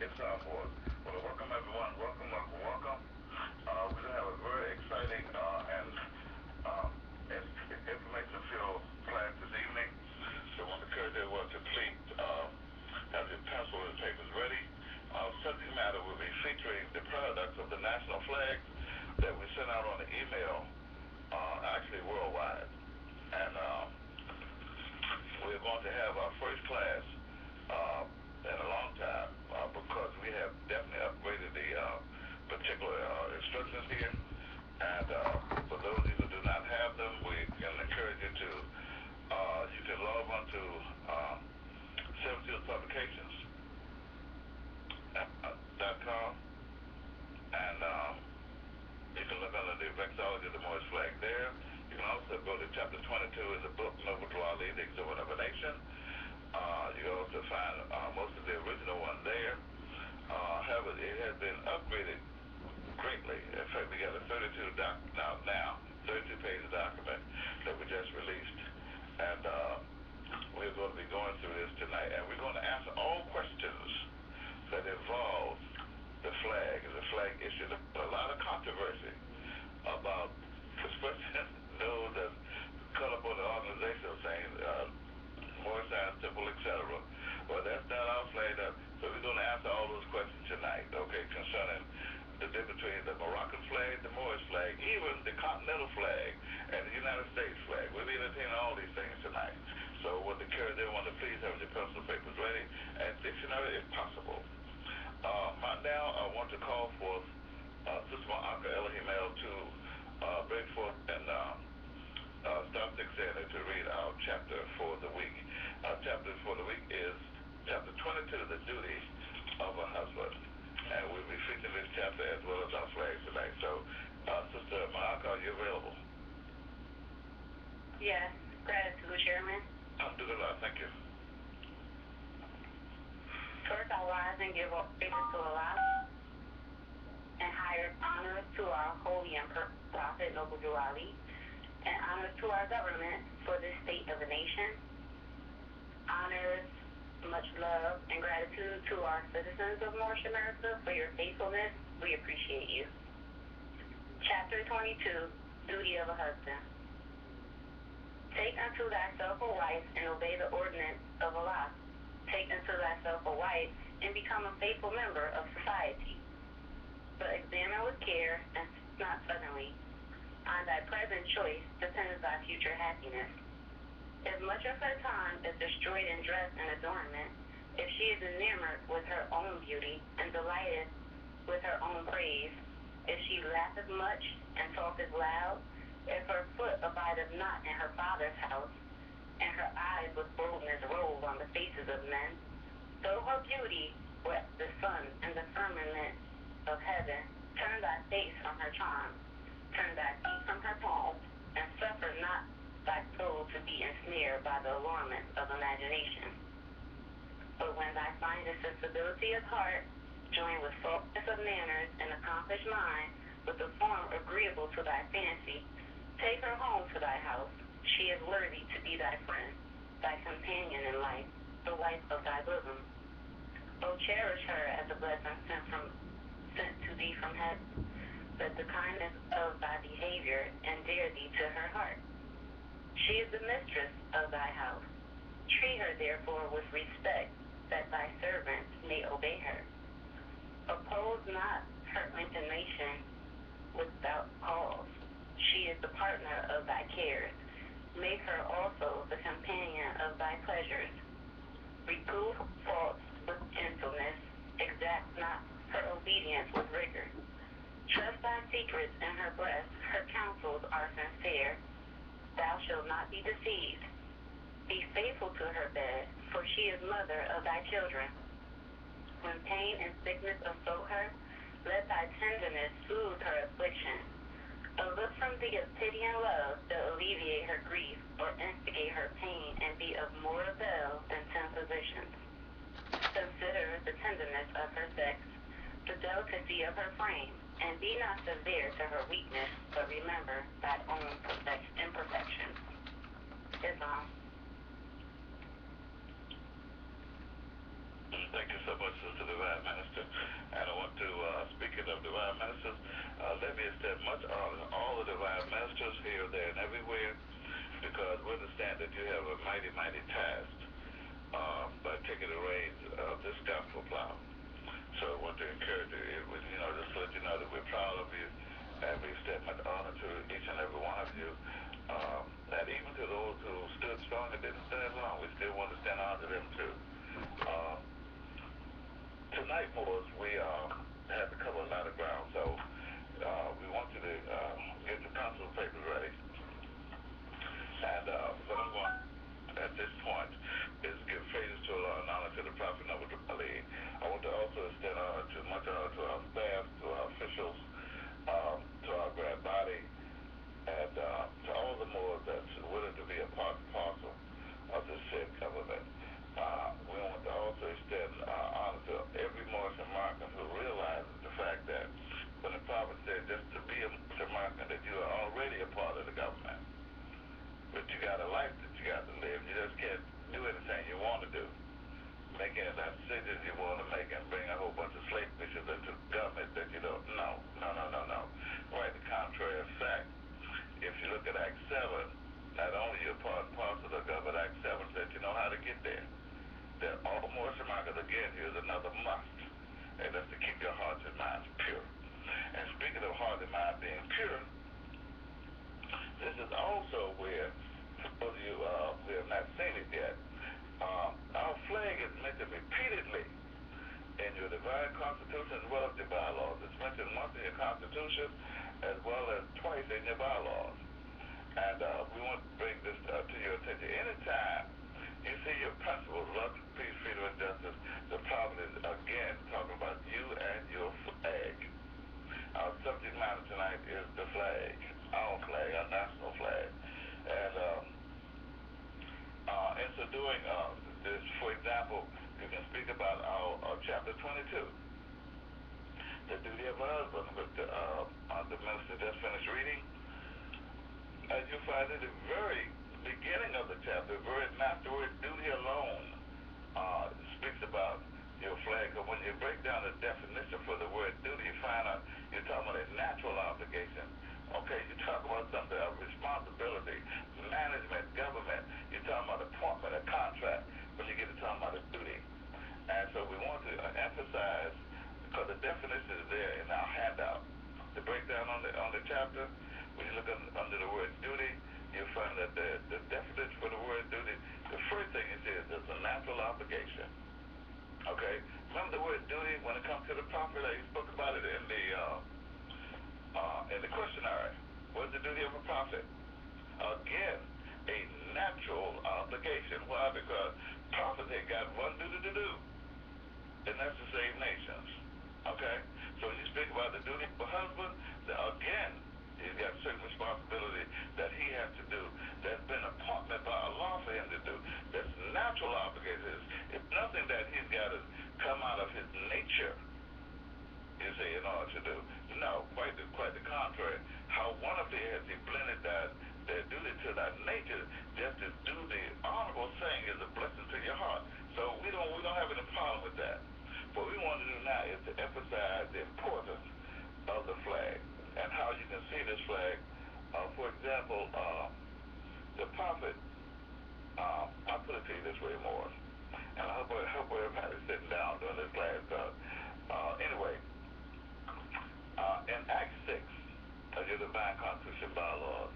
It's our board. Well, welcome everyone. Welcome, welcome, welcome. We're going to have a very exciting and information-filled class this evening. So I want to encourage everyone to please have your pencil and papers ready. Our subject matter will be featuring the products of the national flags that we sent out on the email, actually worldwide. And we're going to have our first class in a long time because we have definitely upgraded the particular instructions here. And for those of you who do not have them, we can encourage you to, you can log on to Publications.com and you can look under the vexillology of the Moorish flag there. You can also go to chapter 22 in the book, Noble to Ali, the Exhibit of a Nation. You can also find most of the original one there. However, it has been upgraded greatly. In fact, we got a 32-page document that we just released. And we're going to be going through this tonight. And we're going to answer all questions that involve the flag and the flag issue. There's a lot of controversy about this question known as colorful organization saying more sign, symbol, etc. Well, that's not our flag. So we're going to answer all those questions tonight, okay, concerning the difference between the Moroccan flag, the Moorish flag, even the continental flag, and the United States flag. We'll be entertaining all these things tonight. So I want to encourage everyone to please have your pencil papers ready and dictionary if possible. Now I want to call forth Sister Ma'aka Elohimel to bring forth and start 6 to read our chapter for the week. Our chapter for the week is chapter 22, the duty of a husband. And we'll be featuring this chapter as well as our flags tonight. So, Sister Ma'aka, are you available? Yes. Gratitude, Chairman. Alhamdulillah, thank you. First, I rise and give praises to Allah and higher honors to our holy and prophet, Noble Drew Ali, and honors to our government for this state of the nation. Honors, much love, and gratitude to our citizens of Moorish America for your faithfulness. We appreciate you. Chapter 22, Duty of a Husband. Take unto thyself a wife and obey the ordinance of Allah. Take unto thyself a wife and become a faithful member of society. But examine with care and not suddenly. On thy present choice depends thy future happiness. If much of her time is destroyed in dress and adornment, if she is enamored with her own beauty and delighted with her own praise, if she laugheth much and talketh loud, if her foot abideth not in her father's house, and her eyes with boldness roll on the faces of men, though her beauty were the sun and the firmament of heaven, turn thy face from her charms, turn thy feet from her palms, and suffer not thy soul to be ensnared by the allurements of imagination. But when thou findest sensibility of heart, joined with softness of manners and accomplished mind, with a form agreeable to thy fancy, take her home to thy house. She is worthy to be thy friend, thy companion in life, the wife of thy bosom. O cherish her as a blessing sent to thee from heaven. Let the kindness of thy behavior endear thee to her heart. She is the mistress of thy house. Treat her therefore with respect, that thy servants may obey her. Oppose not her inclination without cause. She is the partner of thy cares. Make her also the companion of thy pleasures. Reprove faults with gentleness. Exact not her obedience with rigor. Trust thy secrets in her breast. Her counsels are sincere. Thou shalt not be deceived. Be faithful to her bed, for she is mother of thy children. When pain and sickness assault her, let thy tenderness soothe her affliction. A look from thee of pity and love shall alleviate her grief or instigate her pain and be of more avail than 10 physicians. Consider the tenderness of her sex, the delicacy of her frame, and be not severe to her weakness, but remember thy own imperfections. Islam. Thank you so much, Sister Divine Minister. because we understand that you have a mighty, mighty task by taking the reins of this gospel plow. So I want to encourage you, just to let you know that we're proud of you, and we extend much honor to each and every one of you. And even to those who stood strong and didn't stand long, we still want to stand on to them too. Tonight, Moors, we have to cover a lot of ground, so we want you to get your pencil and papers ready. And what I'm going at this point is give praises to Allah and honor to the Prophet Noble Ali. I want to also extend much honor to our staff, to our officials, to our grand body, and to all the Moors that's willing to be a part and parcel of this said government. We want to also extend honor to every Moorish American who realizes the fact that when the Prophet said just to be a Moorish American, that you are already a part of the government. But you got a life that you got to live. You just can't do anything you want to do. Make any decisions you want to make and bring a whole bunch of slave issues into the government that you don't. No. Right, the contrary of fact. If you look at Act 7, not only you're part and parcel of the government, Act 7 says you know how to get there. That all Moorish Americans, again, here's another must, and that's to keep your hearts and minds pure. And speaking of heart and mind being pure, this is also where, for those of you who have not seen it yet, our flag is mentioned repeatedly in your divine constitution as well as your bylaws. It's mentioned once in your constitution as well as twice in your bylaws. And we want to bring this to your attention. Anytime you see your principles, love, peace, freedom, and justice, the Prophet is again talking about you and your flag. Our subject matter tonight is the flag, our national flag. And in so doing this, for example, you can speak about our chapter 22, the duty of a husband, which the minister just finished reading. As you find at the very beginning of the chapter, not the word duty alone speaks about your flag. But when you break down the definition for the word duty, you find out you're talking about a natural obligation. Okay, you talk about something of responsibility, management, government. You're talking about appointment, a contract, when you get to talking about a duty. And so we want to emphasize, because the definition is there in our handout, the breakdown on the chapter. When you look under the word duty, you'll find that the definition for the word duty, the first thing it says is a natural obligation. Okay? Remember the word duty when it comes to the Prophet? You spoke about it in the questionnaire. What's the duty of a prophet? Again, a natural obligation. Why? Because prophets had got one duty to do, and that's to save nations. Okay? So when you speak about the duty of a husband, again, he's got certain responsibility that he has to do that's been appointed by Allah for him to do. That's natural obligations. It's nothing that he's got to come out of his nature, you see, in order to do. No, quite the contrary. How wonderfully has he blended their duty to that nature. Just to do the honorable thing is a blessing to your heart. So we don't have any problem with that. What we want to do now is to emphasize the importance of the flag and how you can see this flag. For example, the Prophet, I'll put it to you this way, Morris, and I hope everybody's sitting down during this class. Anyway, in Act 6 of your divine constitution bylaws,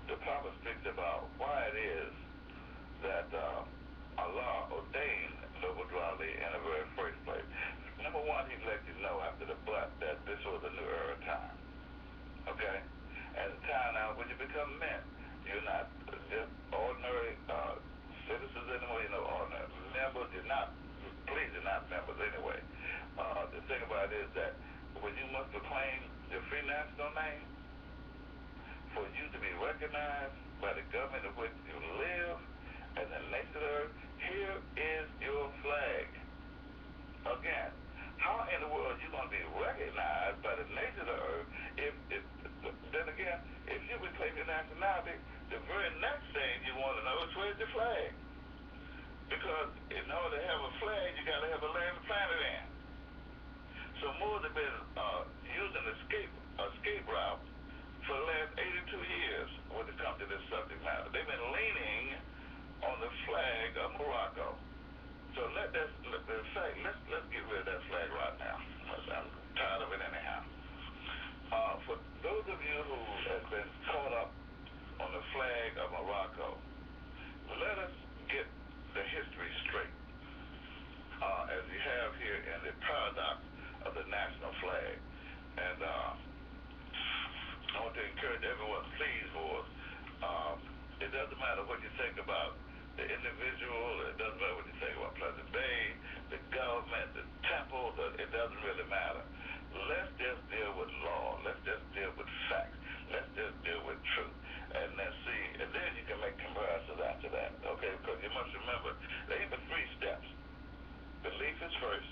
the Prophet speaks about why it is that Allah ordained Noble Dwali in the very first place. Number one, he let you know after the but that this was a new era time. Okay? At a time now when you become men, you're not just ordinary citizens anymore, ordinary members. You're not members anyway. The thing about it is that when you must proclaim your free national name, for you to be recognized by the government in which you live and the nation of the earth, here is your flag. Again, how in the world are you going to be recognized by the nation of the earth if you reclaim your nationality, the very next thing you want to know is where's your flag? Because in order to have a flag, you got to have a land to plant it in. So Moors have been using the escape route for the last 82 years when it comes to this subject matter. They've been leaning national flag. And I want to encourage everyone, please, boys, it doesn't matter what you think about the individual, it doesn't matter what you think about Pleasant Bay, the government, the temple, it doesn't really matter. Let's just deal with law. Let's just deal with facts. Let's just deal with truth. And then see, and then you can make comparisons after that, okay? Because you must remember, there ain't but 3 steps. Belief is first.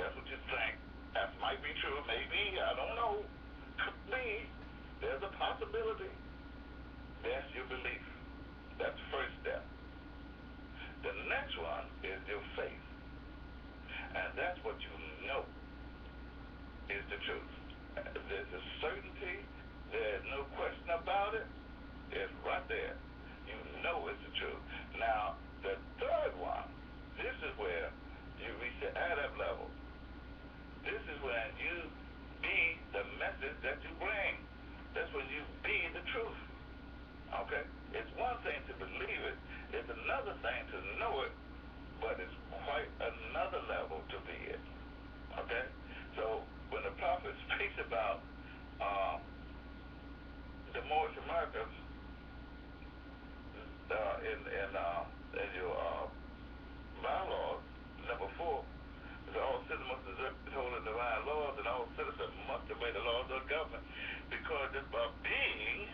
That's what you think. That might be true, maybe, I don't know. Could be. There's a possibility. That's your belief. That's the first step. The next one is your faith. And that's what you know is the truth. There's a certainty. There's no question about it. It's right there. You know it's the truth. Now, the third one, this is where you reach the adapt level. This is when you be the message that you bring. That's when you be the truth. Okay? It's one thing to believe it. It's another thing to know it, but it's quite another level to be it. Okay? So when the prophet speaks about the Moorish Americans in your bylaws, number 4, is all citizens must observe the whole and divine laws, and all citizens must obey the laws of the government, because just by being,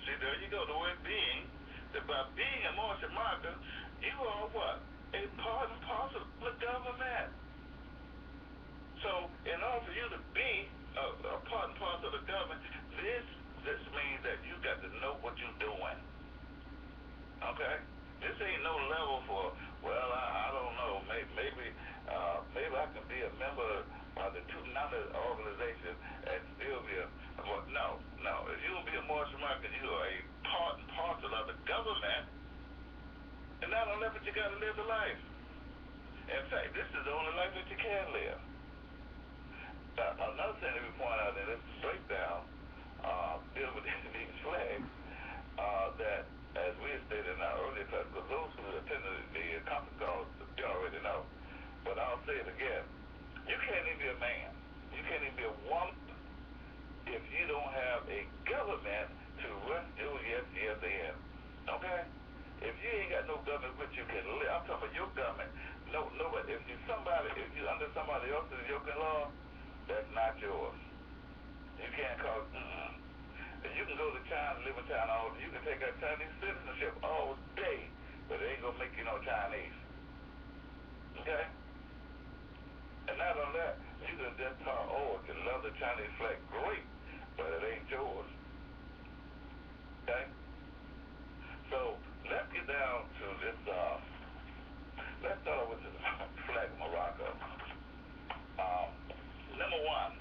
see, there you go, the word being, that by being a Moorish American, you are what? A part and parcel of the government. So, in order for you to be a part and parcel of the government, this means that you got to know what you're doing. Okay? This ain't no level for, well, I don't know, maybe I can be a member of the continental organization and still be no. If you will be a Moorish American, you are a part and parcel of the government, and not only that, but you got to live the life. In fact, this is the only life that you can live. Another thing that we point out in this breakdown, dealing with these flags, that as we had stated in our earlier class, because those who attended the conference call, you already know, but I'll say it again. You can't even be a man. You can't even be a woman if you don't have a government to run your yes in. Okay? If you ain't got no government which you can live, I'm talking about your government. Nobody. If you under somebody else's yoke and law, that's not yours. You can't call. You can go to China, live in China all day. You can take out Chinese citizenship all day, but it ain't gonna make you no Chinese. Okay? And not only that, you can just talk, you love the Chinese flag, great, but it ain't yours. Okay? So let's get down to this. Let's start with the flag of Morocco. Number 1,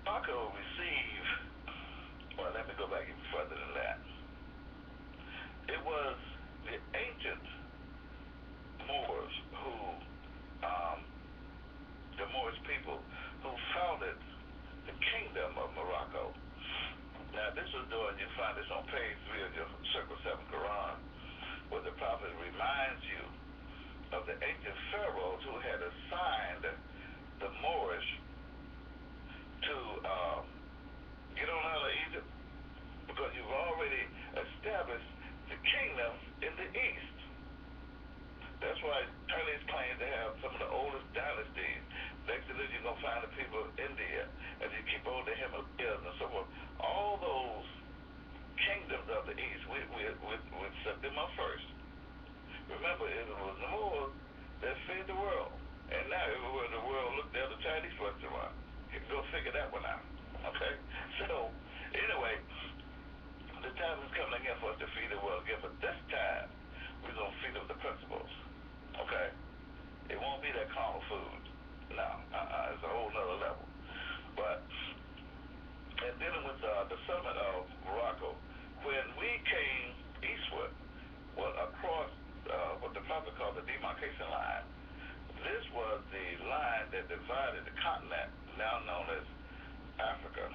Morocco received. Well, let me go back even further than that. It was the ancient Moors who, the Moorish people, who founded the kingdom of Morocco. Now, this was doing, you find this on page 3 of your Circle 7 Quran, where the prophet reminds you of the ancient pharaohs who had assigned the Moorish to get on out of Egypt, because you've already established the kingdoms in the east. That's why Chinese claim to have some of the oldest dynasties. Next to this, you're going to find the people of India, and you keep on the Himalayas and so forth. All those kingdoms of the east, we set them up first. Remember, it was the Moors that fed the world. And now everywhere in the world, look, there's a Chinese restaurant. Go figure that one out. Okay? So, anyway, the time is coming again for us to feed the world again, but this time, we're going to feed them the principles. Okay? It won't be that carnal food. No. It's a whole nother level. But, in dealing with the summit of Morocco, when we came eastward, well, across what the prophet called the Demarcation line, this was the line that divided the continent, now known as Africa.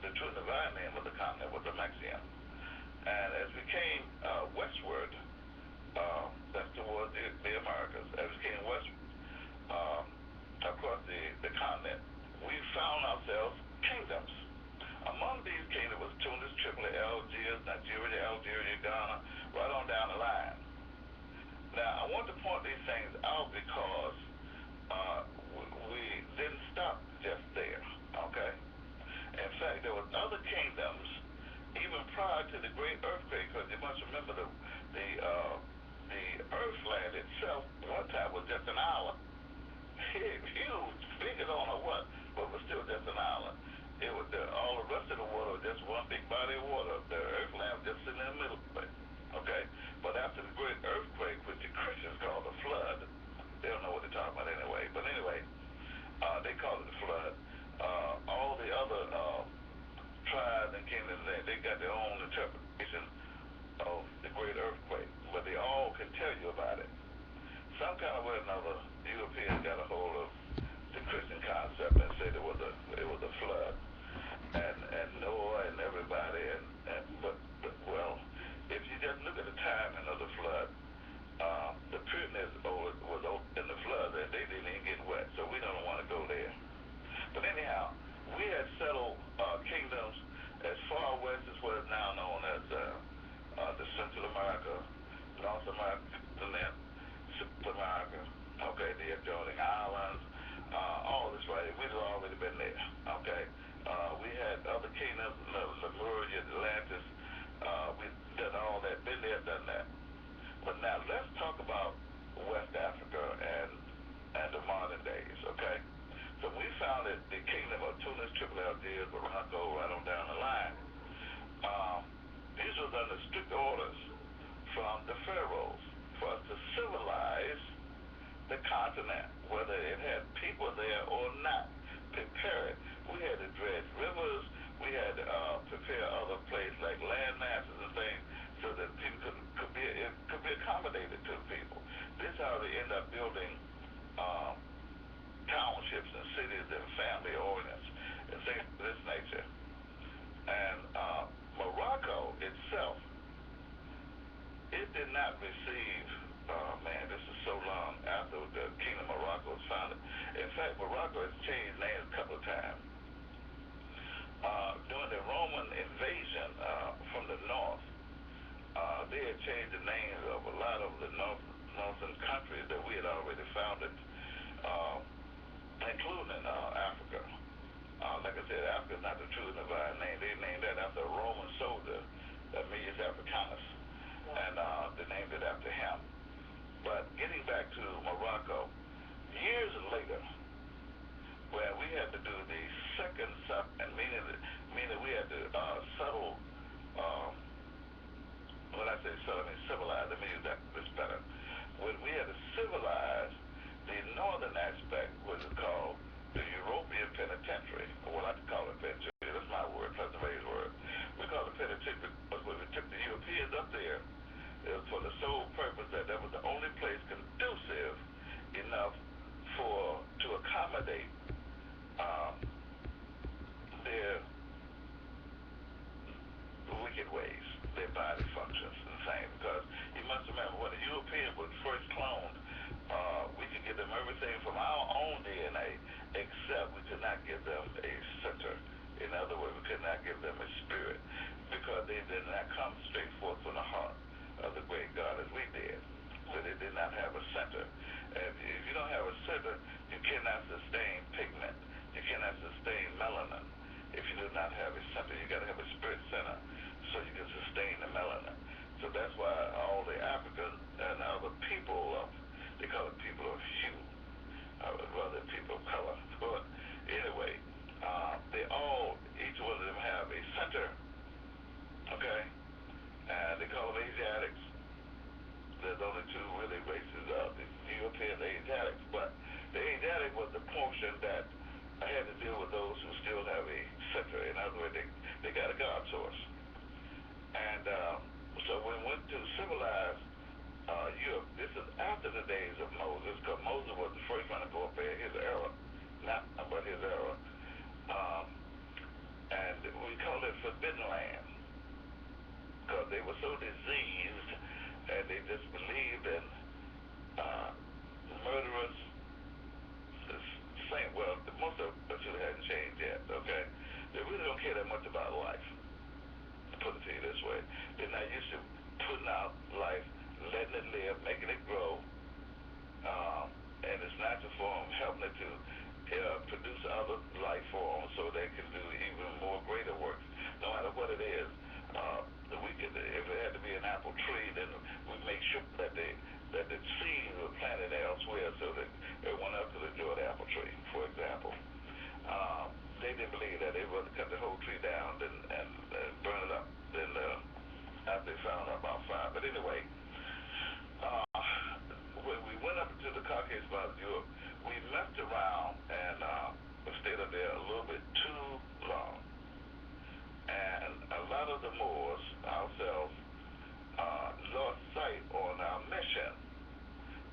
The true divine name of the continent was the Mexican. And as we came westward, that's towards the Americas, as we came westward, across the in the middle of it. Okay? But after the great earthquake, which the Christians call the flood, they don't know what they're talking about anyway. But anyway, they call it the flood. All the other tribes and kingdoms, they got their own interpretation of the great earthquake, but they all can tell you about it. Some kind of way or another, Europeans got a hold of the Christian concept and said it was a flood, and Noah and everybody, but well, if you just look at the timing of the flood, the pyramids was in the flood and they didn't even get wet, so we don't want to go there. But anyhow, we had settled kingdoms as far west as what is now known as the Central America, North America, South America, okay, the adjoining islands, all this right here. We'd already been there, okay. We had other kingdoms, Lemuria, Atlantis, we've done all that, been there, done that. But now let's talk about West Africa and the modern days, okay? So we founded the kingdom of Tunis, Tripoli, Algiers, Morocco, right on down the line. These was under strict orders from the pharaohs for us to civilize the continent, whether it had people there or not. Prepare it. We had to dredge rivers. We had to prepare other places like land masses and things so that people could be accommodated to the people. This is how they end up building townships and cities and family ordinance and things of this nature. And Morocco itself, it did not receive, this is so long after the Kingdom of Morocco was founded. In fact, Morocco has changed names a couple of times. During the Roman invasion from the north, they had changed the names of a lot of the northern countries that we had already founded, including Africa. Like I said, Africa is not the true divine name. They named that after a Roman soldier, Aemilius Africanus, and they named it after him. But getting back to Morocco, years later, where we had to do the second settlement, meaning we had to settle, when I say settle, I mean civilize, I mean that's better. When we had to civilize the northern aspect, what is called the European penitentiary, or what I call it penitentiary, that's my word, President Ray's word. We call it penitentiary because when we took the Europeans up there, it was for the sole purpose that was the only place conducive enough to accommodate their wicked ways, their body functions and things. Because you must remember, when the Europeans were first cloned, we could give them everything from our own DNA, except we could not give them a center. In other words, we could not give them a spirit, because they did not come straight forth from the heart of the great God as we did. So they did not have a center. If you don't have a center, you cannot sustain pigment. You cannot sustain melanin. If you do not have a center, you got to have a spirit center so you can sustain the melanin. So that's why all the Africans and other people they call it people of hue, rather than people of color. But anyway, they all, each one of them have a center, okay? And they call them Asiatics. There's only two really races, the European Asiatics, but the Asiatic was the portion that had to deal with those who still have a center. In other words, they got a God source. And so when we went to civilize Europe, this is after the days of Moses, because Moses was the first one to go up there in his era, not but his era. And we called it Forbidden Land, because they were so diseased and they just believed in murderous saint. Well, most of it hadn't changed yet, okay? They really don't care that much about life, to put it to you this way. They're not used to putting out life, letting it live, making it grow, and its natural form, helping it to produce other life forms so they can do even more greater work. No matter what it is, if it had to be an apple tree, then we make sure that the seeds were planted elsewhere so that everyone else could enjoy the apple tree, for example. They didn't believe that. They would cut the whole tree down and burn it up. Then after they But anyway, uh, when we went up to the Caucasus Mountains, Europe, we messed around and stayed up there a little bit too long. And a lot of the Moors, ourselves, lost sight on our mission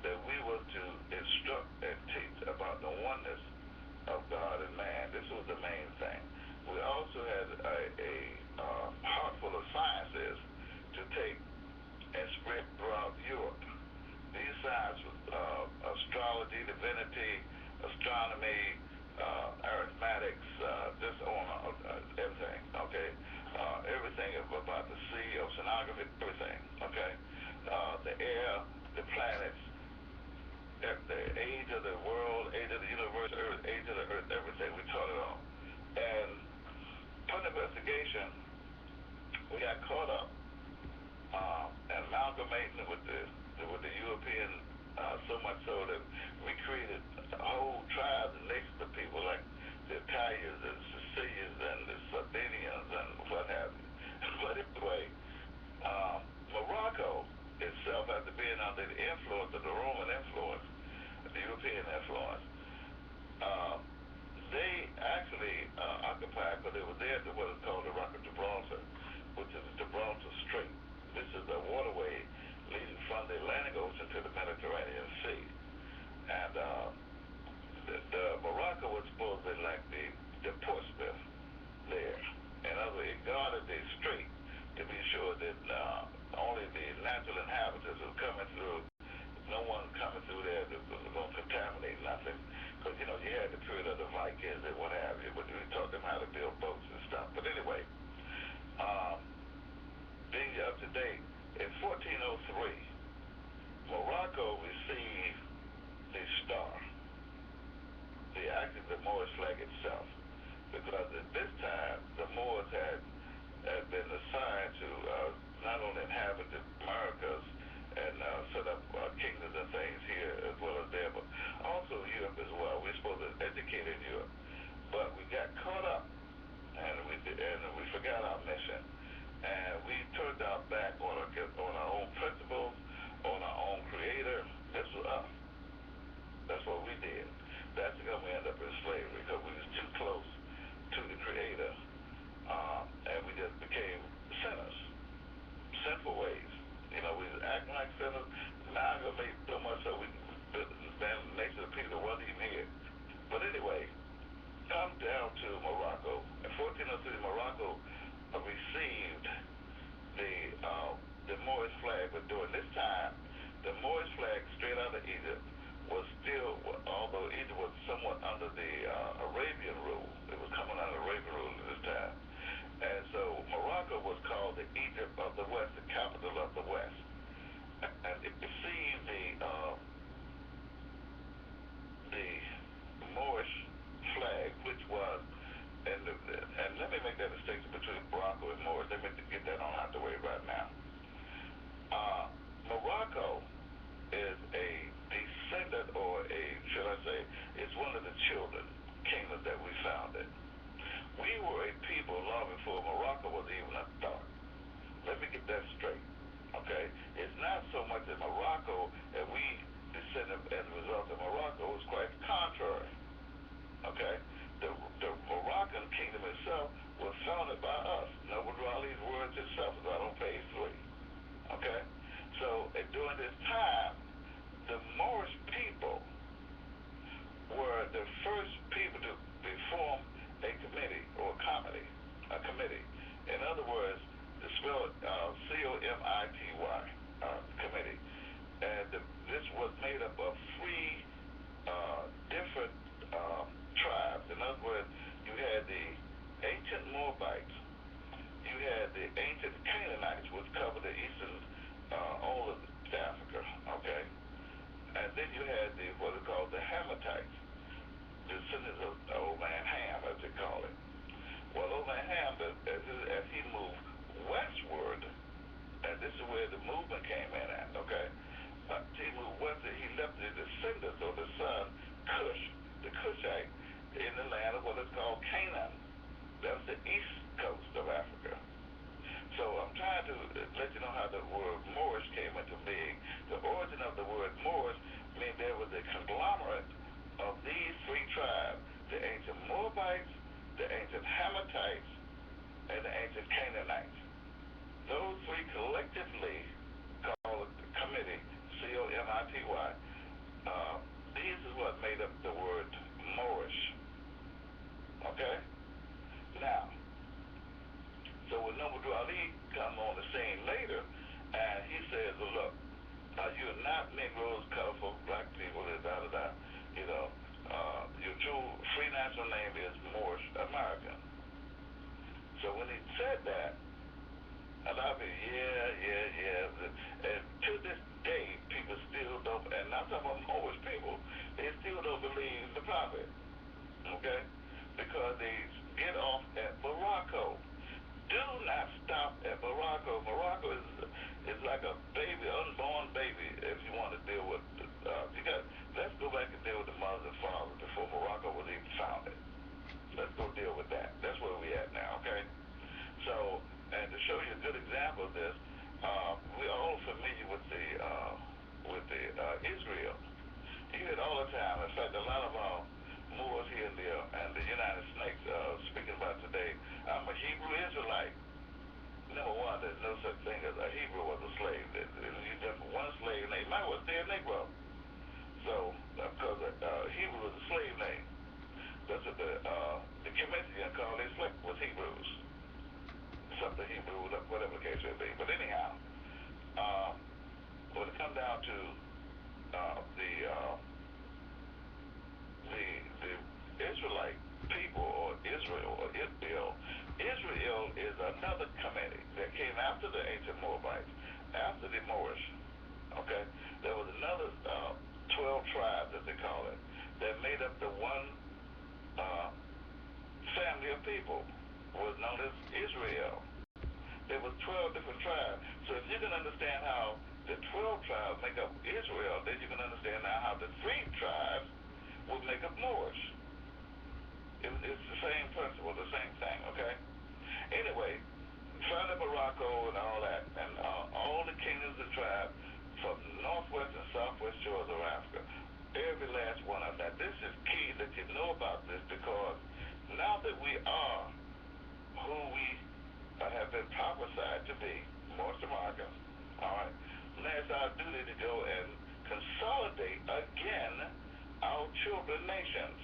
that we were to instruct and teach about the oneness of God and man. This was the main thing. We also had a heart full of sciences to take and spread throughout Europe. These sciences, astrology, divinity, astronomy, arithmetics, just on everything, okay? Everything about the sea, oceanography, everything, okay? The air, the planets, the age of the world, age of the universe, age of the earth, everything. We taught it all. And upon investigation, we got caught up amalgamating with the European, so much so that we created whole tribes and nations of people like the Italians and Sicilians and the Sardinians and what have you. But anyway, Morocco itself, after being under the influence of the Roman influence, the European influence, they actually occupied, because they were there at what is called the Rock of Gibraltar, which is the Gibraltar Strait. This is a waterway leading from the Atlantic Ocean to the Mediterranean Sea. And the Morocco was supposed to be like the Portsmouth there. In other words, it guarded the strait to be sure that only the natural inhabitants were coming through. No one coming through there that was going to contaminate nothing. Because, you had the period of the Vikings and what have you, but we taught them how to build boats and stuff. But anyway, being up to date, in 1403, Morocco received the star, the Moorish flag itself, because at this time, the Moors had been assigned to not only inhabit the Americas and set up kingdoms and things here as well as there, but also Europe as well. We're supposed to educate in Europe, but we got caught up and we forgot our mission, and we turned our back on our own principles, on our own creator. This was us. That's what we did. That's how we ended up in slavery, because we was too close to the creator, and we just became sinners, sinful ways. We was acting like sinners. Now I'm going to make so much so we been nation of people that wasn't even here. But anyway, come down to Morocco. In 1403, Morocco received the Moorish flag. But during this time, the Moorish flag straight out of Egypt was still, although Egypt was somewhat under the Arabian rule, it was coming under Arabian rule at this time. And so Morocco was called the Egypt of the West, the capital of the West. And it received the Moorish flag, which was, and let me make that distinction between Morocco and Moorish. Let me get that on out the way right now. Morocco is a descendant, or should I say, it's one of the children kingdoms that we founded. We were a people long before Morocco was even a thought. Let me get that straight, okay? It's not so much that Morocco, and we descended as a result of Morocco, it's quite the contrary, okay? The Moroccan kingdom itself was founded by us. Noble Raleig's words itself is right on page 3, okay? So during this time, the Moorish people were the first people to form a committee or a committee. In other words, it's spelled C-O-M-I-T-Y, committee. And this was made up of 3 different tribes. In other words, you had the ancient Moabites, you had the ancient Canaanites, which covered the eastern, all of Africa, okay? And then you had what is called the Hammatites, descendants of old man Ham, as they call it. Well, old man Ham, as he moved westward, and this is where the movement came in at, okay? He moved westward, he left the descendants of the son, Cush, the Cushite, in the land of what is called Canaan. That was the east coast of Africa. So I'm trying to let you know how the word Moorish came into being. The origin of the word Moorish means there was a conglomerate of these three tribes: the ancient Moabites, the ancient Hamathites, and the ancient Canaanites. Those three collectively, called the committee, C-O-M-I-T-Y, these is what made up the word Moorish. Okay? Now, so when Noble Ali come on the scene later, and he says, well, look, you're not Negroes, colorful, black people, da-da-da, you know, your true free national name is Moorish American. So when he said that, a lot of people, yeah. And to this day, people still don't, and I'm talking about Moorish people, they still don't believe the prophet, okay? Because they get off at Morocco. Do not stop at Morocco. Morocco is like a baby, unborn baby, if you want to deal with, let's go back and deal with the mothers and fathers before Morocco was even founded. Let's go deal with that. That's where we at now, okay? So, and to show you a good example of this, we're all familiar with the Israel. You hear it all the time. In fact, a lot of Moors here in the United States speaking about today, I'm a Hebrew Israelite. Number one, there's no such thing as a Hebrew was a slave. You just one slave name. Mine was still Negro. So, because Hebrew is a slave name. That's what the Commission called their slave was Hebrews. Something Hebrew, whatever the case may be. But anyhow, when it comes down to the Israelite people, or Israel is another committee that came after the ancient Moabites, after the Moorish. Okay, there was another 12 tribes, as they call it, that made up the one family of people, was known as Israel. There was 12 different tribes. So if you can understand how the 12 tribes make up Israel, then you can understand now how the 3 tribes would make up Moorish. It's the same principle, the same thing, okay? Anyway, founded Morocco and all that, and all the kingdoms and tribes from northwest and southwest shores of Africa, every last one of them. Now, this is key that you know about this, because now that we are who we have been prophesied to be, Moorish Americans, all right, now it's our duty to go and consolidate again our children nations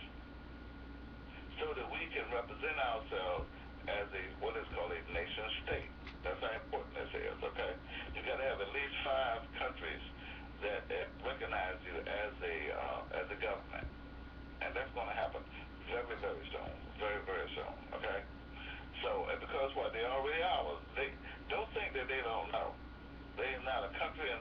so that we can represent ourselves as what is called a nation state. That's how important this is, okay? You got to have at least 5 countries that recognize you as a government, and that's going to happen very, very soon, very, very soon, okay? So, and because what they already are, they don't think that they don't know. They're not a country in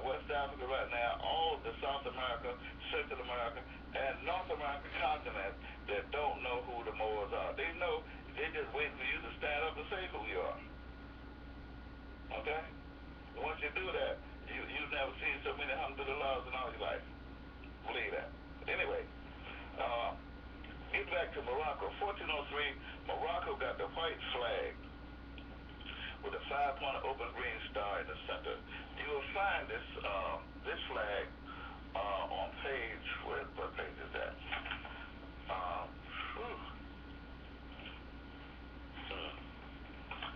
West Africa right now, all of the South America, Central America, and North American continent that don't know who the Moors are. They know, they're just waiting for you to stand up and say who you are. Okay? Once you do that, you've never seen so many alhamdulillahs in all your life. Believe that. Anyway, getting back to Morocco, 1403, Morocco got the white flag with a 5-pointed open green star in the center. You will find this flag on page, what page is that?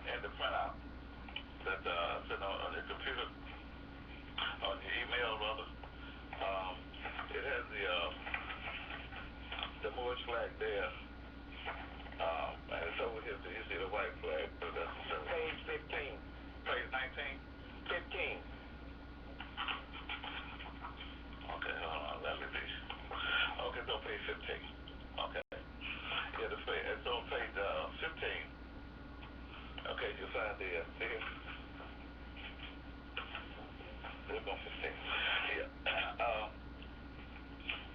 In the printout that's sitting on your computer, on your email rather. It has the Moorish flag there. And it's over here, so you see the white flag. So that's page 15. Page 19? 15. Okay, hold on. Let me be. Okay, it's on page 15. Okay. Yeah, it's on page 15. Okay, you'll find the see here. Look on 15. Yeah.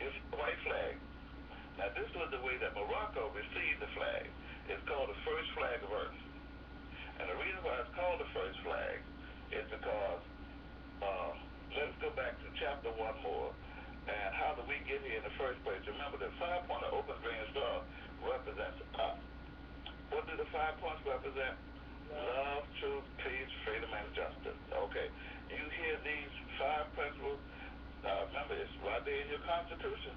It's the white flag. Now, this was the way that Morocco received the flag. It's called the first flag of Earth. And the reason why it's called the first flag is because, let's go back to chapter 1 more. And how did we get here in the first place? Remember, the 5-pointed open green star represents us. What do the 5 points represent? Love, truth, peace, and justice. Okay, you hear these 5 principles. Remember, it's right there in your Constitution,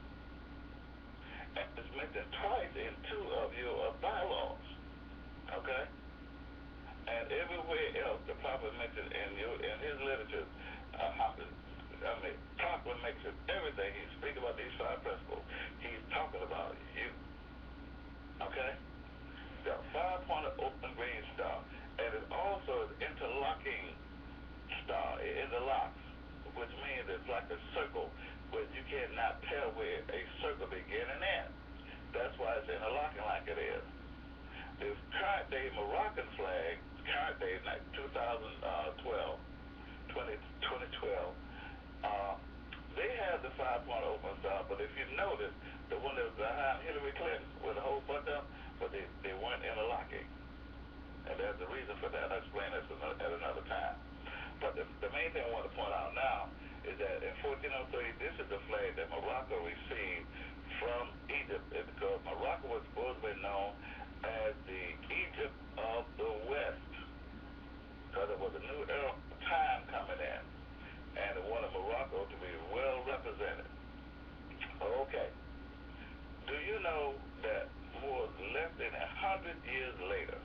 and it's mentioned twice in 2 of your bylaws. Okay, and everywhere else, the prophet mentioned in his literature, proclamation, everything he speaks about these 5 principles. He's talking about you. Okay, the 5-pointed open green star, and it also is interlocking star. It interlocks, which means it's like a circle where you cannot tell where a circle begins and ends. That's why it's interlocking like it is. The current day Moroccan flag, current day, like 2012, they have the 5-point open star, but if you notice, the one that was behind Hillary Clinton with a whole bunch of them, but they weren't interlocking. And there's a reason for that. I'll explain this at another time. But the main thing I want to point out now is that in 1403, this is the flag that Morocco received from Egypt, because Morocco was supposed to be known as the Egypt of the West, because it was a new era time coming in, and it wanted Morocco to be well represented. Okay. Do you know that more less than 100 years later,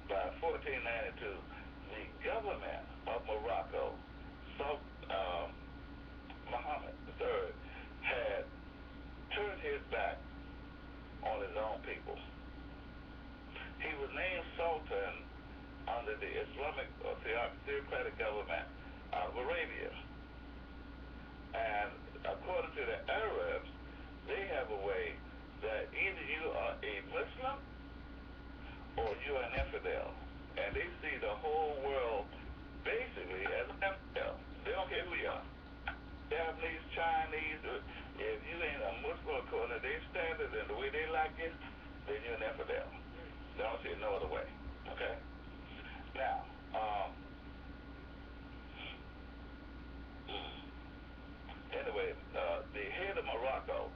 by 1492, the government of Morocco, Muhammad III, had turned his back on his own people. He was named Sultan under the Islamic or theocratic government out of Arabia. And according to the Arabs, they have a way that either you are a Muslim or you are an infidel. And they see the whole world basically as an infidel. They don't care who you are. Japanese, Chinese, if you ain't a Muslim according to their standards and the way they like it, then you're an infidel. They don't see it no other way. Okay? Now, anyway, the head of Morocco,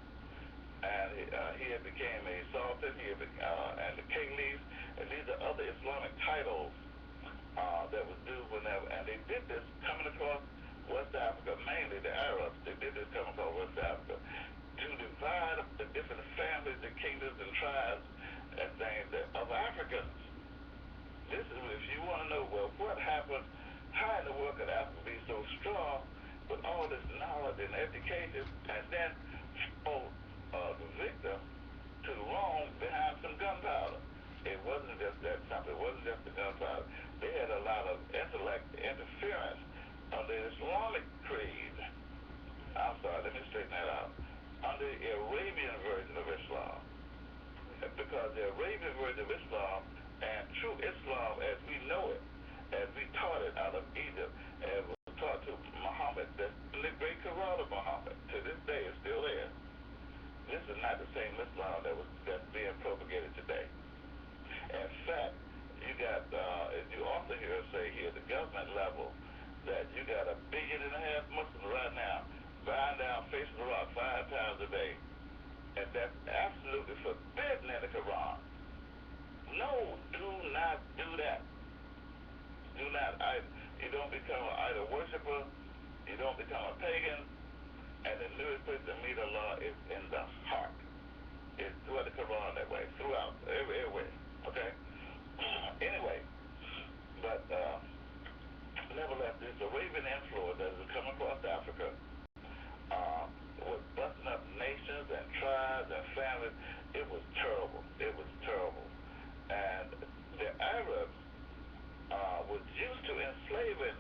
and he had became a sultan, and the caliph, and these are other Islamic titles that was due whenever, and they did this coming across West Africa, mainly the Arabs. They did this coming across West Africa to divide up the different families and kingdoms and tribes and things of Africans. This is, if you want to know, well, what happened, how in the world could Africa be so strong with all this knowledge and education, and then fall the victim to Rome behind some gunpowder? It wasn't just that simple. It wasn't just the gunpowder. They had a lot of intellect interference under the Islamic creed. I'm sorry, let me straighten that out. Under the Arabian version of Islam. Because the Arabian version of Islam and true Islam as we know it, as we taught it out of Egypt, and was taught to Muhammad, that's the great Quran of Muhammad, to this day is still there. This is not the same Islam that's being propagated today. In fact, you got, as you often hear us say here, at the government level, that you got 1.5 billion Muslims right now bowing down facing the rock 5 times a day. And that's absolutely forbidden in the Quran. No, do not do that. Do not, you don't become an idol worshiper, you don't become a pagan, and the newest place to meet Allah is in the heart. It's throughout the Quran that way, throughout, everywhere, okay? Anyway, but nevertheless, this Arabian influence that has come across Africa was busting up nations and tribes and families. It was terrible. It was terrible. And the Arabs was used to enslaving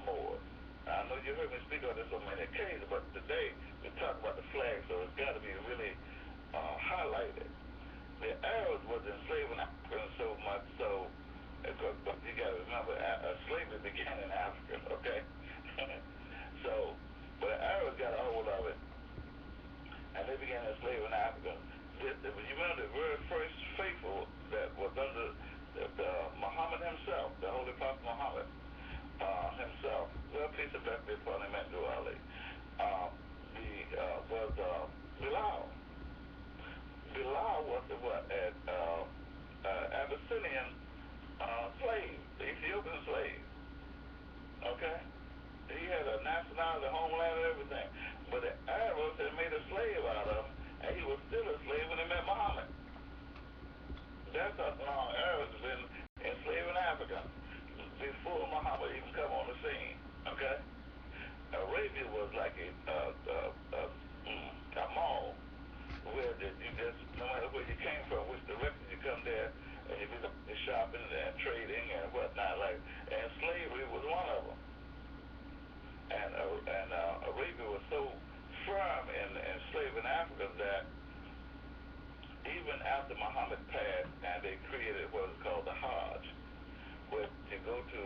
Moors. I know you heard me speak on this on many occasions, but today we talk about the flag, so it's got to be really highlighted. The Arabs was enslaving Africans so much so, but you got to remember, slavery began in Africa, okay? So, but the Arabs got a hold of it, and they began enslaving Africans. You remember the very first faithful that was under Muhammad himself, the Holy Prophet Muhammad himself, well, peace and blessings be upon him and to Ali, was Bilal. Bilal was Abyssinian slave. He that you just, no matter where you came from, which direction you come there, and you be shopping and trading and whatnot, and slavery was one of them. And Arabia was so firm in enslaving Africans that even after Muhammad passed, and they created what is called the Hajj, where you go to,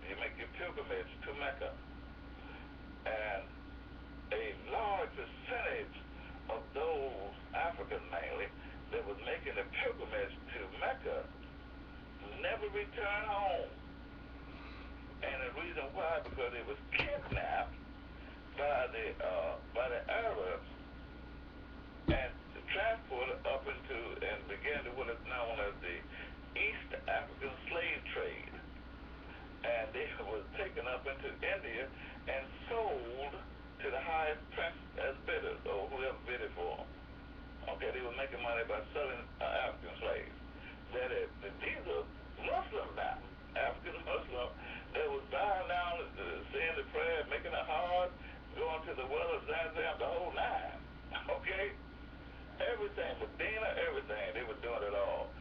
you make your pilgrimage to Mecca, and a large percentage of those Africans mainly that was making the pilgrimage to Mecca never returned home. And the reason why, because it was kidnapped by the Arabs and transported up into and began to what is known as the East African slave trade. And they was taken up into India and sold to the highest prince as bidders, or whoever bid it for them. Okay, they were making money by selling African slaves. These are Muslims now, African Muslims, that was bowing down, saying the prayer, making a hard, going to the well of Zanzibar, the whole nine. Okay? Everything, Medina, everything, they were doing it all.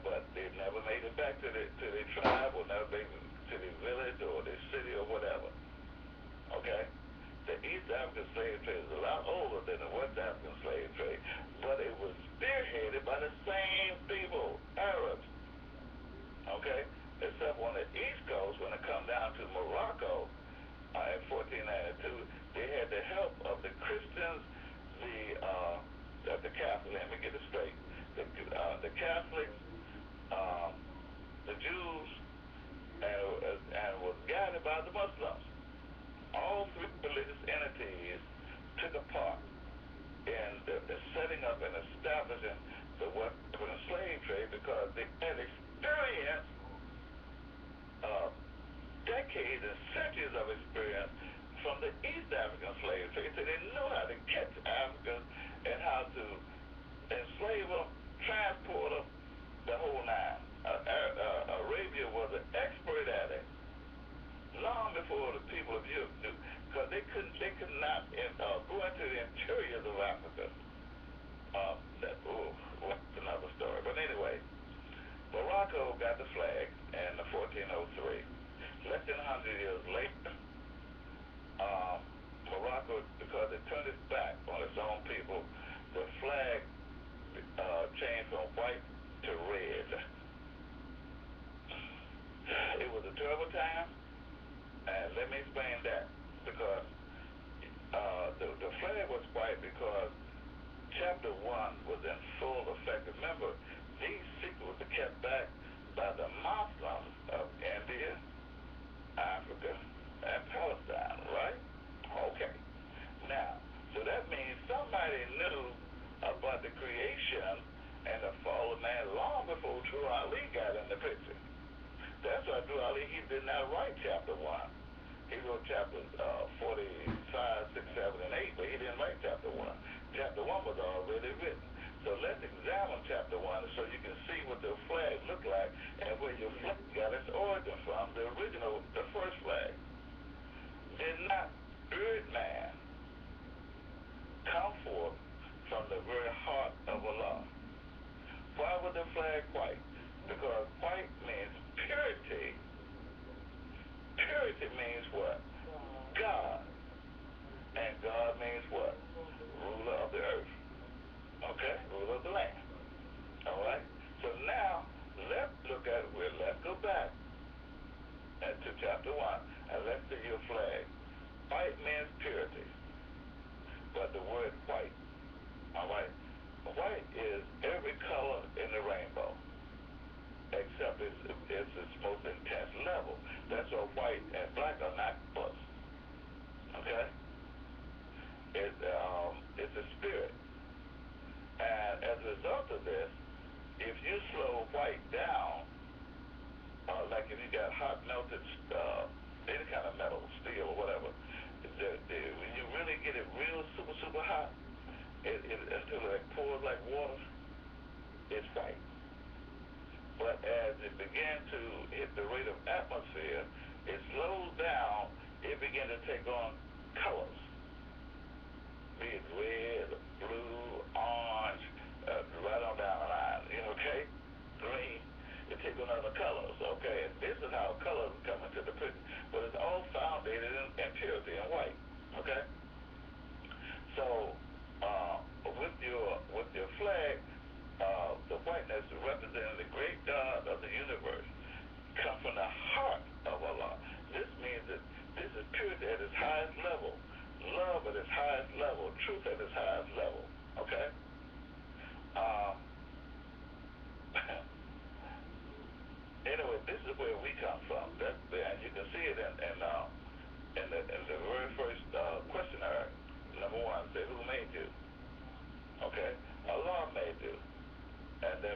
But they never made it back to their tribe, or never made it to their village or their city or whatever. Okay? The East African slave trade is a lot older than the West African slave trade, but it was spearheaded by the same people, Arabs. Okay? Except on the East Coast, when it come down to Morocco in 1492, they had the help of the Christians, the Catholics, let me get it straight, the Catholics, the Jews, and was guided by the Muslims. All three religious entities took a part in the setting up and establishing the West African slave trade because they had experienced decades and centuries of experience from the East African slave trade, so they knew how to catch Africans and how to enslave them, transport them, the whole nine. Arabia was an expert at it long before the people of Europe knew, because they could not go into the interiors of Africa. That's another story. But anyway, Morocco got the flag in 1403. Less than 100 years later, Morocco, because it turned its back on its own people, the flag changed from white to red. It was a terrible time, and let me explain that, because the flag was white because chapter 1 was in full effect. Remember, these secrets were kept back by the Muslims of India, Africa, and Palestine, right? Okay. Now, so that means somebody knew about the creation and the fall of man long before True Ali got in the picture. That's why True Ali, he did not write chapter 1. He wrote chapters 45, 6, 7, and 8, but he didn't write chapter 1. Chapter 1 was already written. So let's examine chapter 1 so you can see what the flag looked like and where your flag got its origin from. The first flag. Did not earth man come forth from the very heart of Allah? Why was the flag white? Because white means purity. Purity means what? God. And God means what? Ruler of the earth. Okay? Ruler of the land. All right? So now, let's go back to chapter 1, and let's see your flag. White means purity. But the word white, all right? White is every color in the rainbow, except it's its most intense level. That's why white and black are not colors. Okay? It's a spirit. And as a result of this, if you slow white down, like if you got hot melted, any kind of metal, steel or whatever, when you really get it real super, super hot, until it pours like water, it's white. But as it began to hit the rate of atmosphere, it slows down, it began to take on colors, be it red, blue, orange,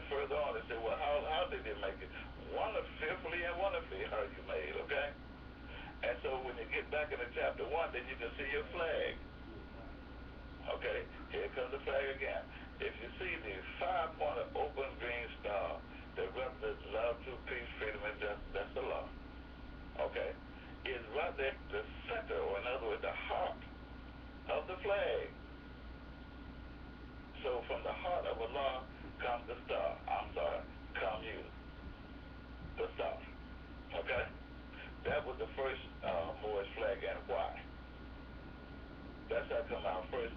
further on, they say, well, how did you make it? Fearfully and wonderfully are you made, okay? And so when you get back into chapter 1, then you can see your flag. Okay, here comes the flag again. If you see the 5-pointed open green star that represents love, truth, peace, freedom, and justice, that's the law. Okay, it's right there at the center, or in other words, the heart of the flag. So from the heart of Allah comes the star. Come you, the star. Okay, that was the first Moorish flag, and why? That's how come our first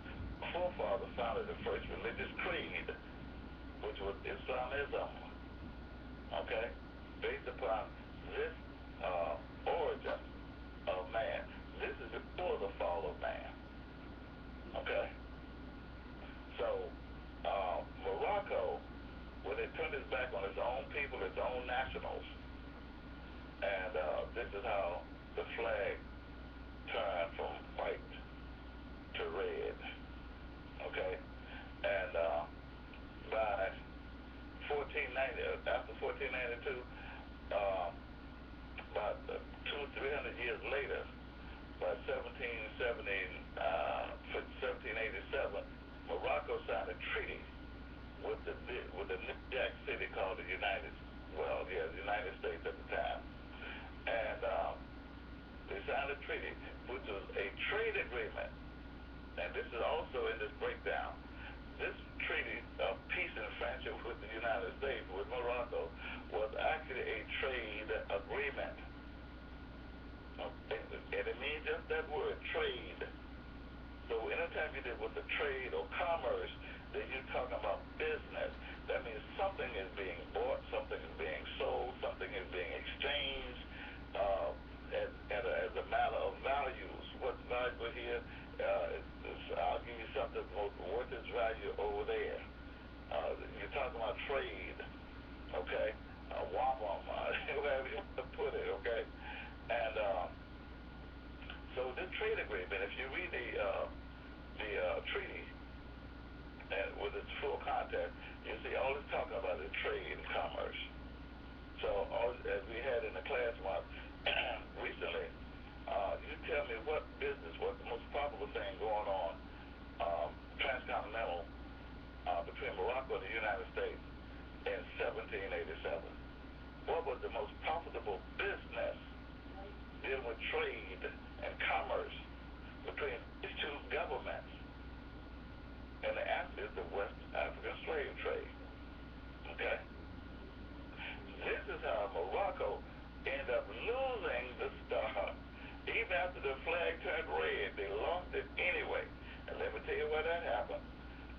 forefather founded the first religious creed, which was Islamism. Okay, based upon this origin of man. This is before the fall of man. Okay, so Morocco, when it turned its back on its own people, its own nationals, and this is how the flag turned from white to red. Okay, and by 1490, after 1492, about 200-300 years later, by 1787, Morocco signed a treaty with the New Jack City called the United States at the time, and they signed a treaty, which was a trade agreement. And this is also in this breakdown. This treaty of peace and friendship with the United States, with Morocco, was actually a trade agreement. Okay? And it means just that word, trade. So anytime you deal with the trade or commerce, then you're talking about business. That means something is being bought, something is being sold, something is being exchanged as a matter of values. What's valuable here? I'll give you something worth its value over there. You're talking about trade, okay? Wabam, wherever you want to put it, okay? And so this trade agreement, if you read the treaty and with its full content, you see all it's talking about is trade and commerce. So as we had in the class once recently, you tell me what the most popular thing going on transcontinental between Morocco and the United States in 1787. What was the most profitable business dealing with trade and commerce between these two governments? And the answer is the West African slave trade. Okay? This is how Morocco ended up losing the star. Even after the flag turned red, they lost it anyway. And let me tell you why that happened.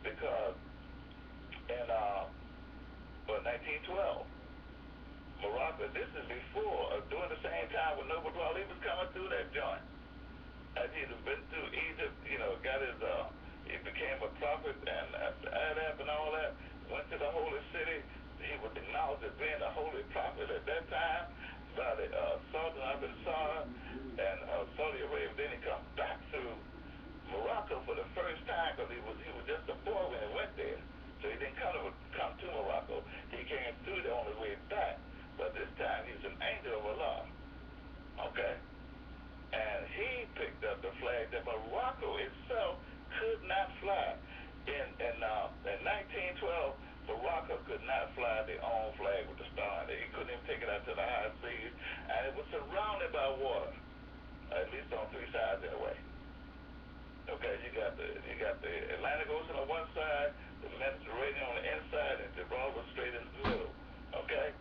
Because in 1912, Morocco, this is before, during the same time when Noble Ali was coming through that joint. As he'd been through Egypt, got his, he became a prophet and Adab and all that, went to the holy city. He was acknowledged as being a holy prophet at that time by the Sultan of Ansar and Saudi Arabia. Then he come back to Morocco for the first time because he was just a boy when he went there. So he didn't come to Morocco. He came through there on his way back. But this time he was an angel of Allah. Okay? And he picked up the flag that Morocco itself could not fly. In 1912, Morocco could not fly their own flag with the star in it. He couldn't even take it out to the high seas, and it was surrounded by water, at least on three sides anyway. Okay, you got the Atlantic Ocean on one side, the Mediterranean on the inside, and Gibraltar straight in the middle. Okay,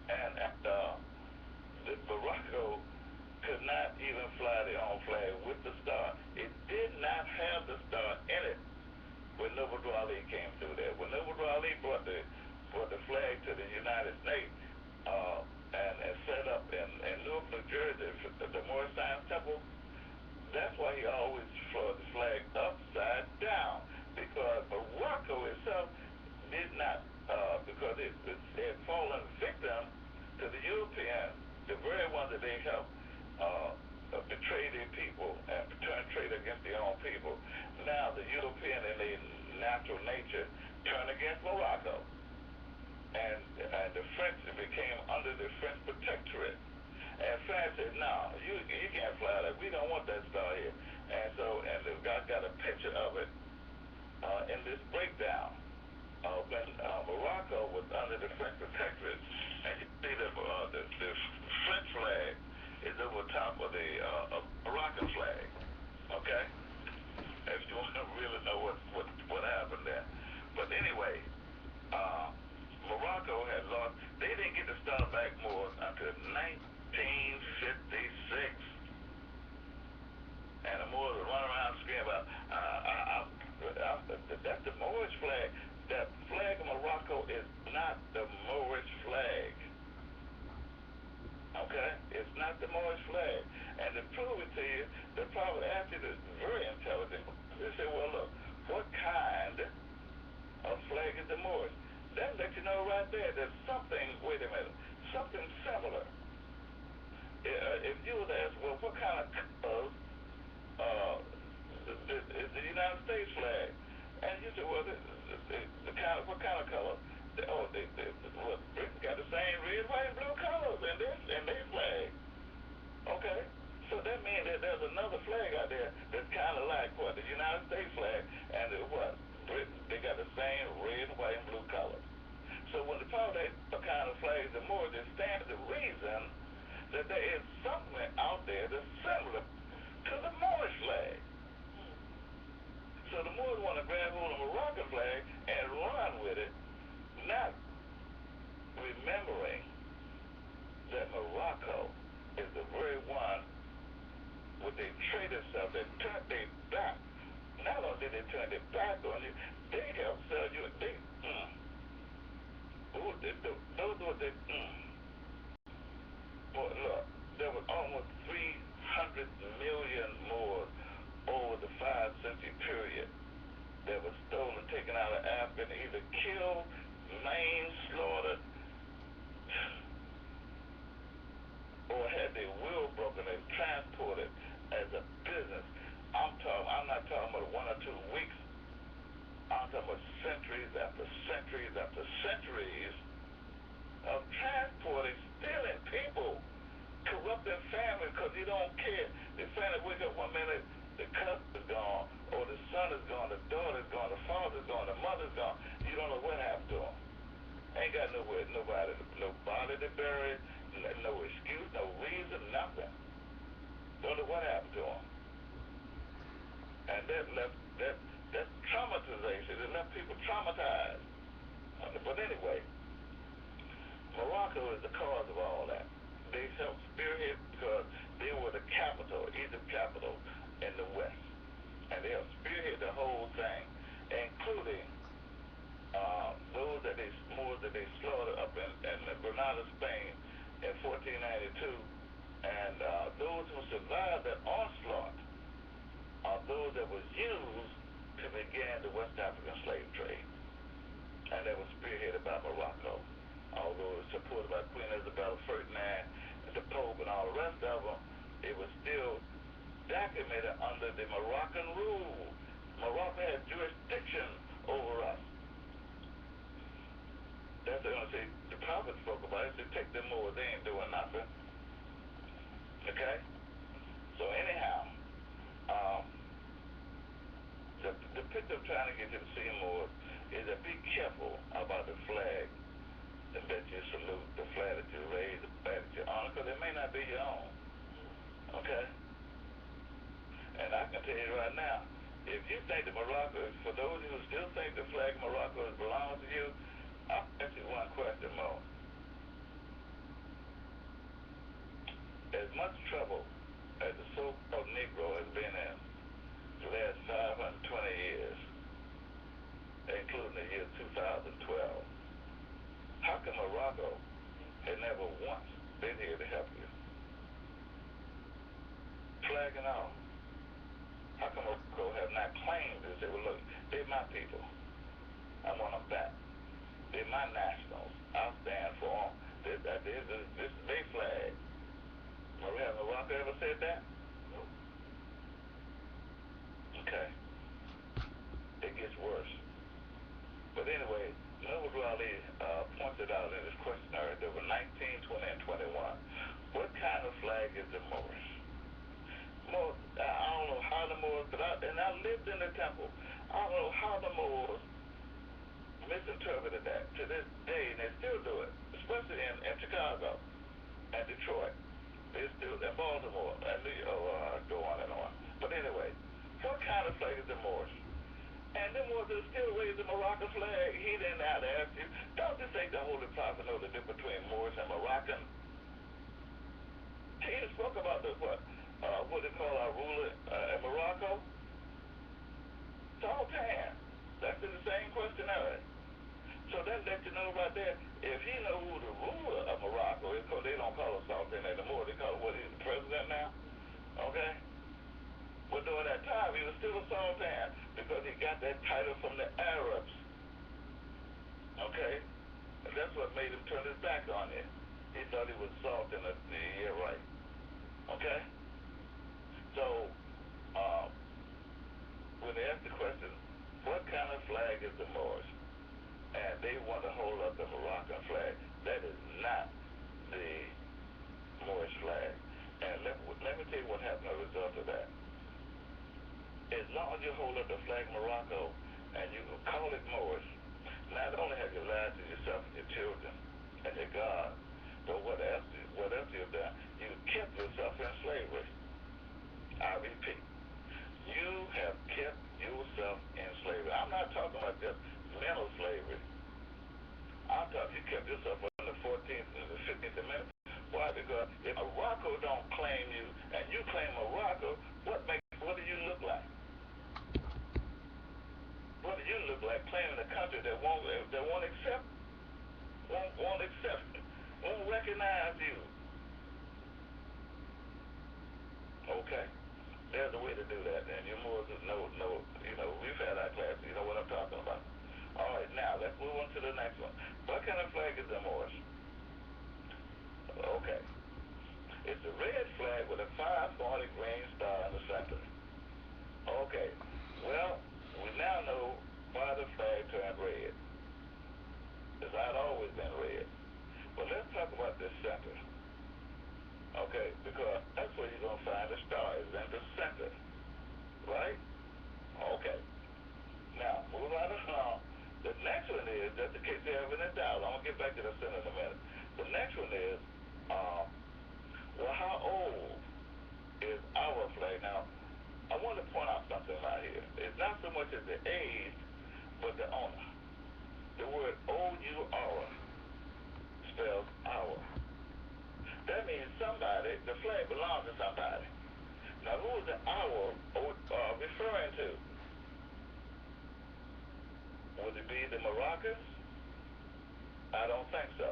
and the Morocco could not even fly their own flag with the star. It did not have the star in it when Noble Ali came through there. When Noble Ali brought the flag to the United States and set up in Newark, New Jersey, the Moorish Temple, that's why he always flew the flag upside down, because Morocco itself did not, because it had fallen victim to the Europeans, the very ones that they helped betray their people and turn trade against their own people. Now the European in their natural nature turn against Morocco. and the French became under the French protectorate. And France said, no, you can't fly that. We don't want that star here. And so, and the guy got a picture of it in this breakdown when Morocco was under the French protectorate. And you see the French flag is over top of the Moroccan flag. Okay? If you want to really know what happened there. But anyway, Morocco had lost. They didn't get the star back more until 1956. And the Moors would run around screaming about, that's the Moorish flag. That flag of Morocco is not the Moorish flag. Okay? It's not the Moorish flag. And to prove it to you, the prophet actually is very intelligent. They say, well, look, what kind of flag is the Moorish? That lets you know right there there's something, wait a minute, something similar. If you would ask, well, what kind of colors is the United States flag? And you say, well, what kind of color? Well, Britain got the same red, white, and blue colors in their flag. Okay? So that means that there's another flag out there that's kind of like what? The United States flag and what? Britain. They got the same red, white, and blue colors. So when the prophet had what kind of flags the Moors, it stands to reason that there is something out there that's similar to the Moorish flag. So the Moors want to grab hold of the Moroccan flag and run with it, not remembering that Morocco is the very one with their traitor self that turned their back. Not only did they turn their back on you, they helped sell you. Those were the. Well, look, there was almost 300 million Moors over the 5-century period that was stolen, taken out of Africa, and either killed, maimed, slaughtered, or had their will broken and transported as a business. I'm not talking about 1 or 2 weeks. I'm talking about centuries after centuries after centuries of transporting, stealing people, corrupting families because you don't care. The family wake up one minute, the cousin is gone, or the son is gone, the daughter is gone, the father is gone, the mother is gone. You don't know what happened to them. Ain't got nobody to bury, no excuse, no reason, nothing. Don't know what happened to them. And that left that traumatization. It left people traumatized. But anyway, Morocco is the cause of all that. They helped spearhead because they were the capital, Egypt capital in the West. And they helped spearhead the whole thing, including those that they slaughtered up in Granada, Spain in 1492. And those who survived that onslaught are those that was used to begin the West African slave trade. And that was spearheaded by Morocco. Although it was supported by Queen Isabella, Ferdinand, and the Pope, and all the rest of them, it was still documented under the Moroccan rule. Morocco had jurisdiction over us. That's what I say. The prophet spoke about it. He said, take them Moors. They ain't doing nothing. Okay? So anyhow, the picture I'm trying to get you to see more is that be careful about the flag that you salute, the flag that you raise, the flag that you honor, because it may not be your own. Okay? And I can tell you right now, if you think that Morocco, for those of you who still think the flag of Morocco belongs to you, I'll ask you one question more. As much trouble as the so-called Negro has been in the last 520 years, including the year 2012, how come Morocco had never once been here to help you? Flag and all. How come Morocco have not claimed this? Say, well, look, they're my people. I want them back. They're my nationals. I'll stand for them. This is their flag. Have Morocco ever said that? No. Okay. It gets worse. But anyway, Muhammad Ali pointed out in his questionnaire, there were 19, 20, and 21. What kind of flag is the Moorish? Moors, I don't know how the Moors, and I lived in the temple. I don't know how the Moors misinterpreted that to this day, and they still do it, especially in Chicago and Detroit. They still, in Baltimore, and go on and on. But anyway, what kind of flag is the Moorish? And them Moors that still raise the Moroccan flag, he didn't have to ask you, don't you think the Holy Prophet know the difference between Moorish and Moroccan? He spoke about what they call our ruler in Morocco? Sultan. That's in the same questionnaire. So that lets you know right there, if he know who the ruler of Morocco is, because they don't call him Sultan anymore, they call him, he's the president now? Okay? But during that time, he was still a Sultan, because he got that title from the Arabs. Okay? And that's what made him turn his back on it. He thought he was Sultan, yeah, right. Okay? So, when they ask the question, what kind of flag is the Moorish? And they want to hold up the Moroccan flag. That is not the Moorish flag. And let me tell you what happened as a result of that. As long as you hold up the flag Morocco and you call it Moorish, not only have you lied to yourself and your children and your God, but what else you've done? You kept yourself in slavery. I repeat, you have kept yourself in slavery. I'm not talking about just mental slavery. I'm talking you kept yourself in the 14th and the 15th Amendment. Why? Because if Morocco don't claim you and you claim Morocco, what do you look like? What do you look like claiming a country that won't accept, won't recognize you? Okay. There's a way to do that, and you more know, we've had our class, you know what I'm talking about. All right, now, let's move on to the next one. What kind of flag is the Moorish? Okay. It's a red flag with a 5-pointed green star in the center. Okay. Well, we now know why the flag turned red. It's not always been red. But let's talk about this center. Okay, because that's where you're going to find the star is in the center. Right? Okay. Now, move right along. The next one is, just in case you have any doubt, I'm going to get back to the center in a minute. The next one is, how old is our flag? Now, I want to point out something right here. It's not so much as the age, but the owner. The word O-U-R spells our. That means somebody, the flag belongs to somebody. Now, who is the our referring to? Would it be the Moroccans? I don't think so.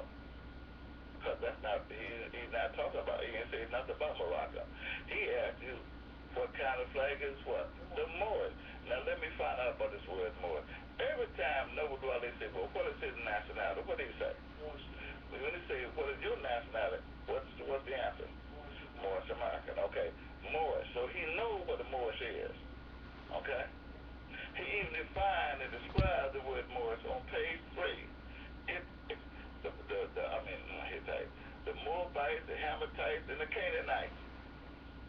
Because that's not, he's not talking about, he didn't say nothing about Morocco. He asked you, what kind of flag is what? The Moorish. Now, let me find out about this word Moorish. Every time Noble Dwelly say, well, what is his nationality? What do you say? When he say, what is your nationality? What's the answer? Moorish American. Okay. Moorish. So he knows what a Moorish is. Okay? He even defined and described the word Moorish on page 3. The Moabites, the Hamatites, and the Canaanites.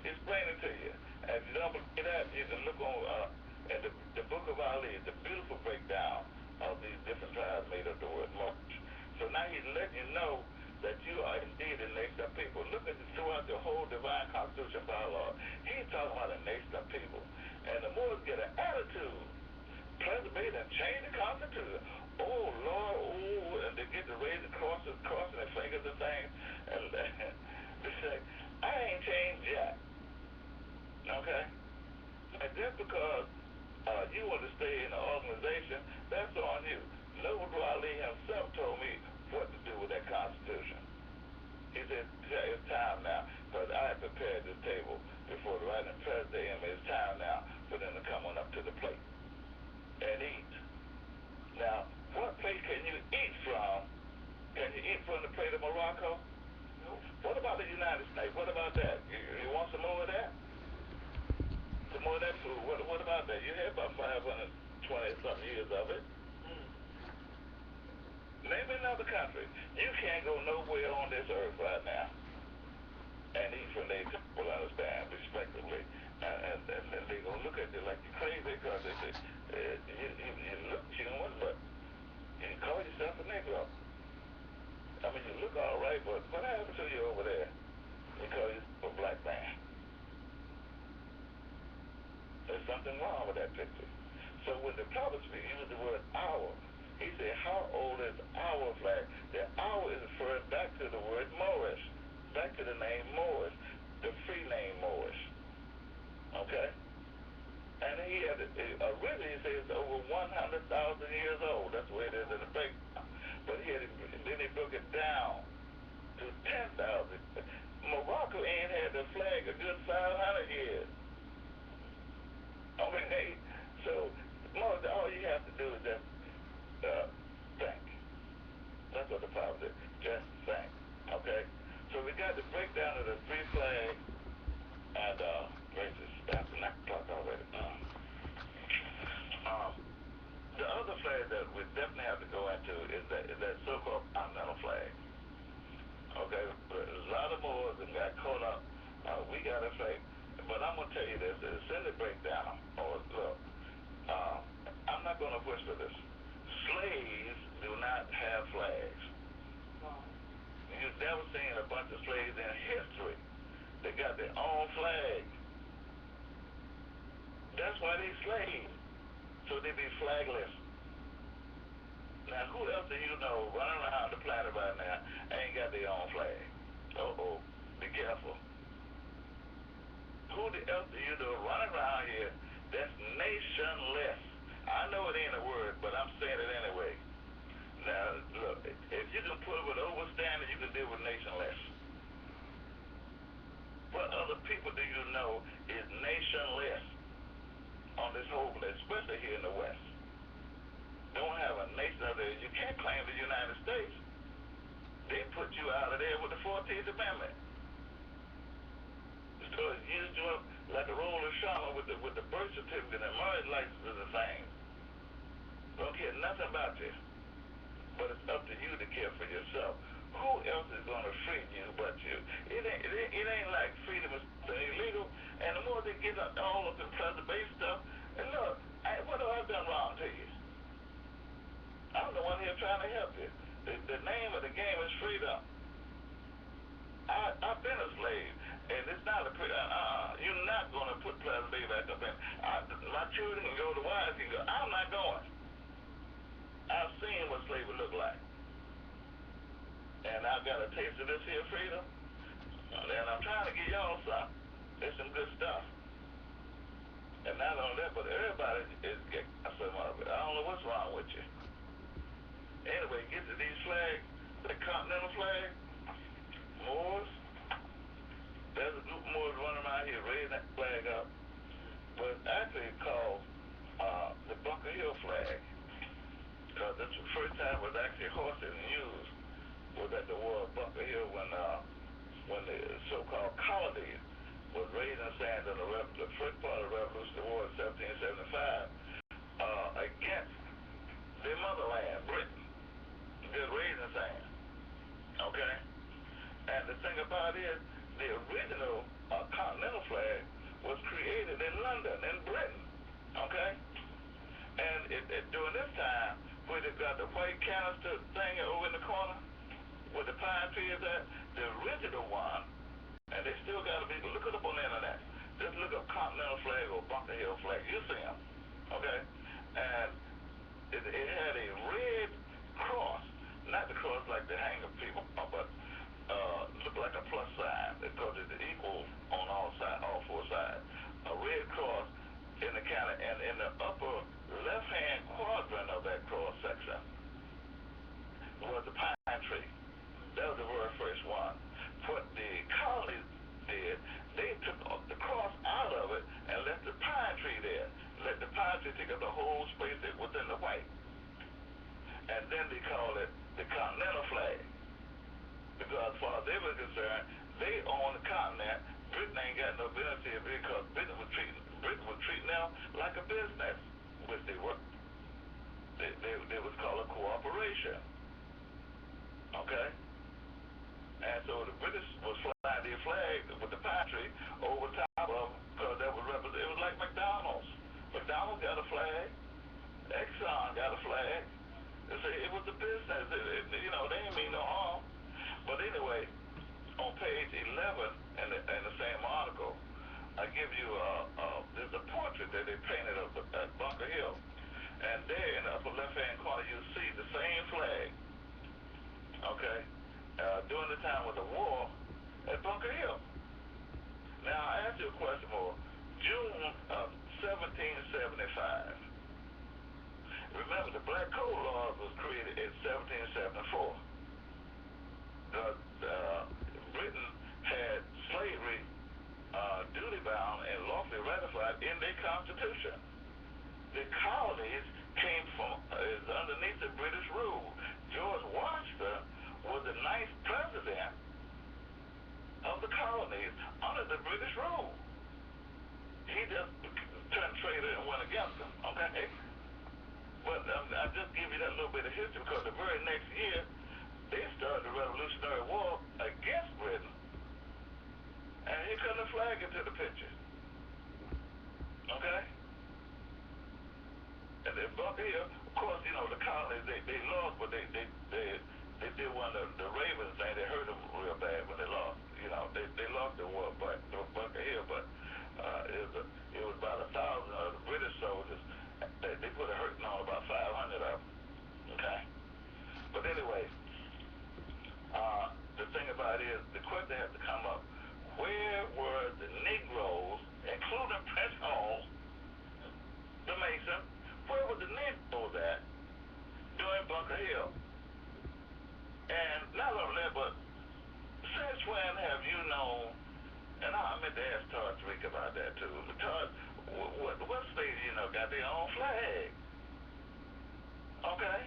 Explain it to you. And if you don't believe that, you can look on in the book of Ali, the beautiful breakdown of these different tribes made up the word Moorish. So now he's letting you know that you are indeed a nation of people. Look at throughout the whole divine constitution bylaw. He's talking about a nation of people. And the Moors get an attitude. President and change the constitution. Oh, Lord, oh, and they get to raise the crosses, crossing their fingers and things. And they say, I ain't changed yet. Okay? And just because you want to stay in the organization, that's on you. Noble Ali himself told me what to do with that Constitution. He said, it's time now, because I had prepared this table before the writing president. It's time now for them to come on up to the plate and eat. Now, what plate can you eat from? Can you eat from the plate of Morocco? No. What about the United States? What about that? You want some more of that? Some more of that food? What about that? You had about 520-something years of it. Name another country. country. You can't go nowhere on this earth right now and eat from their table, understand, respectively. And they're going to look at you like you're crazy because they say, you look human, but you call yourself a Negro. I mean, you look all right, but what happened to you over there? They call you a black man. There's something wrong with that picture. So when the prophet used the word our, he said, how old is our flag? The our is referring back to the word Moorish, back to the name Moorish, the free name Moorish. Okay? And he had, originally he said it's over 100,000 years old. That's the way it is in the breakdown. But then he broke it down to 10,000. Morocco ain't had the flag a good 500 years. Okay? So, all you have to do is just think. That's what the Bible says. Just think. Okay? So we got the breakdown of the free flag and racist. After 9 o'clock already. The other flag that we definitely have to go into is that so-called continental flag. Okay? A lot of Moors got caught up. We got a flag. But I'm going to tell you this. It's in the breakdown. Look, I'm not going to whisper this. Slaves do not have flags. You've never seen a bunch of slaves in history. They got their own flag. That's why they slaves. So they be flagless. Now, who else do you know running around the planet right now ain't got their own flag? Uh-oh. Be careful. Who else do you know running around here that's nationless? I know it ain't a word, but I'm saying it anyway. Now, look, if you can put it with overstanding, you can deal with nationless. What other people do you know is nationless on this whole place, especially here in the West? Don't have a nation out there. You can't claim the United States. They put you out of there with the 14th Amendment. So it used you up like a roll of shama with the birth certificate and marriage license is the same. Don't care nothing about you. But it's up to you to care for yourself. Who else is going to free you but you? It ain't like freedom is illegal. And the more they get all up in preservation stuff, and look, what have I done wrong to you? I'm the one here trying to help you. The name of the game is freedom. I've been a slave, and it's not you're not going to put slavery back up in. My children can go, the wives can go. I'm not going. I've seen what slavery look like. And I've got a taste of this here freedom. And I'm trying to give y'all some. There's some good stuff. And not only that, but everybody is getting some of it. I don't know what's wrong with you. Anyway, get to these flags, the continental flag, Moors. There's a group of Moors running around here raising that flag up. But it's actually called the Bunker Hill flag. Because that's the first time it was actually hoisted and used was at the War of Bunker Hill when the so-called colonies was raising sand in the first part of the Revolutionary War in 1775 against their motherland, Britain. Just raising sand. Okay? And the thing about it is, the original continental flag was created in London, in Britain. Okay? And during this time, where they got the white canister thing over in the corner, where the pine tree is at, the original one, and they still got to be, look it up on the internet. Just look up Continental flag or Bunker Hill flag. You'll see them. Okay? And it had a red cross, not the cross like the hang of people, but looked like a plus sign because it's equal on all four sides. A red cross in the and in the upper left-hand quadrant of that cross section was the pine tree. That was the very first one. What the colonies did, they took the cross out of it and left the pine tree there. Let the pine tree take up the whole space within the white. And then they called it the continental flag. Because as far as they were concerned, they own the continent. Britain ain't got no business here because Britain was treating them like a business, which they were. They was called a cooperation. in the same article, I give you there's a portrait that they painted up at Bunker Hill, and there in the upper left-hand corner you see the same flag. Okay, during the time of the war at Bunker Hill. Now I ask you a question more. June of 1775. Remember, the Black Code Laws was created in 1774. Britain had slavery duty-bound and lawfully ratified in their constitution. The colonies came from is underneath the British rule. George Washington was the 9th president of the colonies under the British rule. He just turned traitor and went against them, okay? But I'll just give you that little bit of history because the very next year, they started the Revolutionary War against Britain. And here comes the flag into the picture. Okay? And then Bunker Hill, of course, you know, the colonies, they lost, but they did one of the Ravens thing. They hurt them real bad when they lost. You know, they lost the war, but Bunker Hill, but it was about 1,000 of the British soldiers. They put a hurting on about 500 of them. Okay? But anyway, the thing about it is, the question has to come up, where were the Negroes, including Prince Hall, the Mason, where were the Negroes at during Bunker Hill? And not only that, but since when have you known, and I meant to ask Todd Tariq about that too. Todd, what state, you know, got their own flag? Okay?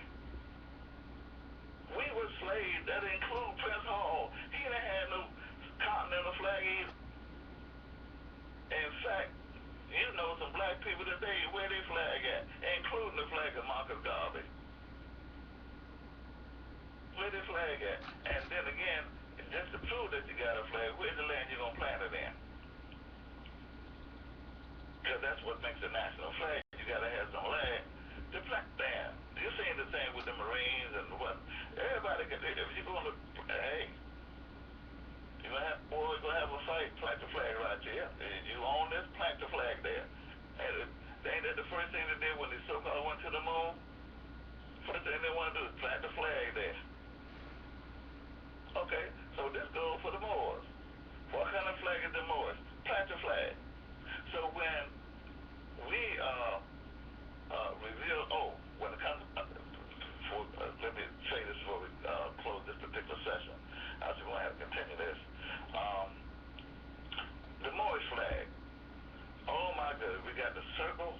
We were slaves. That include Prince Hall. He didn't have no continental flag either. In fact, you know some black people today where their flag at, including the flag of Marcus Garvey. Where their flag at? And then again, just to prove that you got a flag, where's the land you're going to plant it in? Because that's what makes a national flag. You got to have some land to plant there. You're seeing the same with the Marines and what. Everybody, if you're going to, hey, you're going to have, boy, you're going to have a fight, plant the flag right here. You own this, plant the flag there. And ain't that the first thing they did when they so-called went to the moon? First thing they want to do is plant the flag there. Okay, so this goes for the Moors. What kind of flag is the Moors? Plant the flag. So when we reveal, when it comes, let me say this before we close this particular session. I just want to have to continue this. The Moorish flag. Oh my goodness, we got the circle,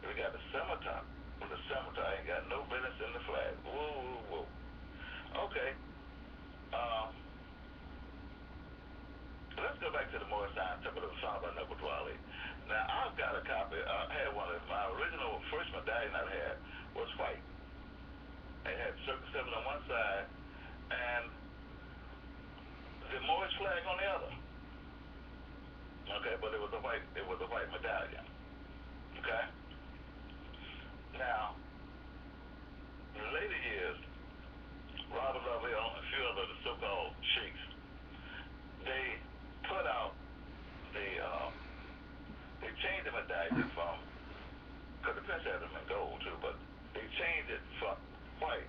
we got the scimitar. The scimitar ain't got no business in the flag. Whoa, whoa, whoa. Okay. Let's go back to the Moorish sign temple that was found by Noble Dwali. Now, I've got a copy. I had one of my original first medallion I had was white. It had circle 7 on one side and the Moorish flag on the other. Okay, but it was a white medallion. Okay? Now, in the later years, Robert Lovell and a few other the so-called sheiks, they put out they changed the medallion from, because the prince had them in gold too, but they changed it from white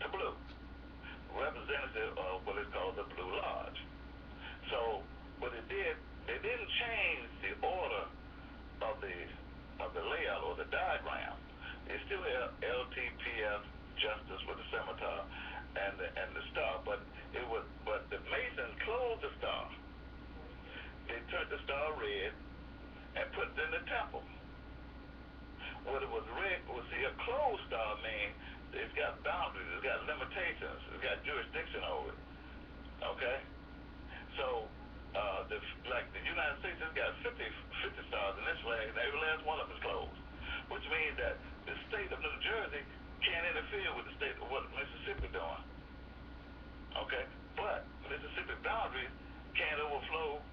to blue, representative of what is called the Blue Lodge. So what it did, they didn't change the order of the layout or the diagram. They still have LTPF, justice with the scimitar and the star, but the Masons closed the star. They turned the star red and put it in the temple. What it was red was, see, a closed star means it's got boundaries, it's got limitations, it's got jurisdiction over it. Okay? So, like the United States has got 50 stars in this flag, and every last one of them is closed, which means that the state of New Jersey can't interfere with the state of what Mississippi doing. Okay? But Mississippi boundaries can't overflow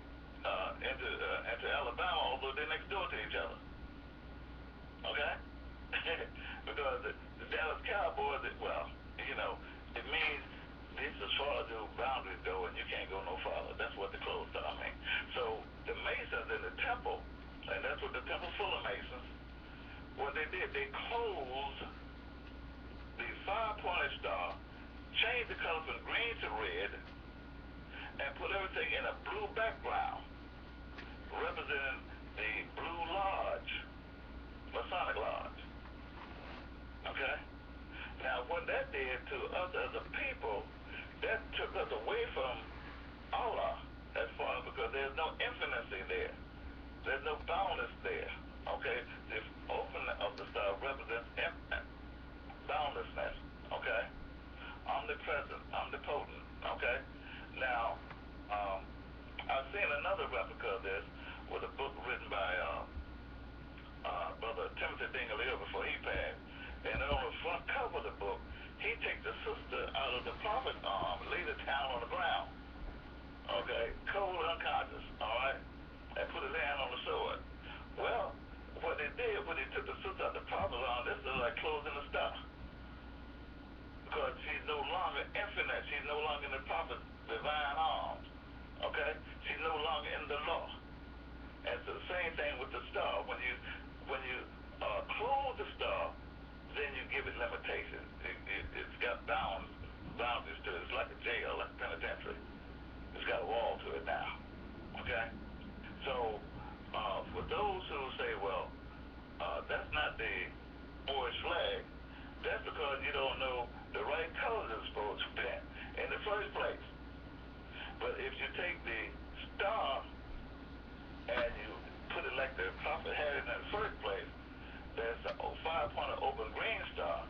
into Alabama, although they're next door to each other. Okay? Because the Dallas Cowboys, well, you know, it means this as far as your boundaries go, and you can't go no farther. That's what the closed star means. So the Masons in the temple, and that's what the temple full of Masons, what they did, they closed the five-pointed star, changed the color from green to red, and put everything in a blue background, representing the Blue Lodge, Masonic Lodge. Okay? Now, what that did to us as a people, that took us away from Allah as far as, because there's no infinity there. There's no boundless there. Okay? The opening of the star represents boundlessness. Okay? Omnipresent, omnipotent. Okay? Now, I've seen another replica of this with a book written by Brother Timothy Dingley before he passed. And on the front cover of the book, he takes the sister out of the prophet's arm, laid her down on the ground. Okay? Cold, unconscious. All right? And put his hand on the sword. Well, what they did when they took the sister out of the prophet's arm, this is like closing the star. Because she's no longer infinite. She's no longer in the prophet's divine arms. Okay? She's no longer in the law. And it's the same thing with the star. When you close the star, then you give it limitations. It's got boundaries to it. It's like a jail, like a penitentiary. It's got a wall to it now. Okay? So, for those who say, well, that's not the Moorish flag, that's because you don't know the right colors it's supposed to be in the first place. But if you take the star and you put it like the prophet had it in the first place, there's a five-pointed open green star,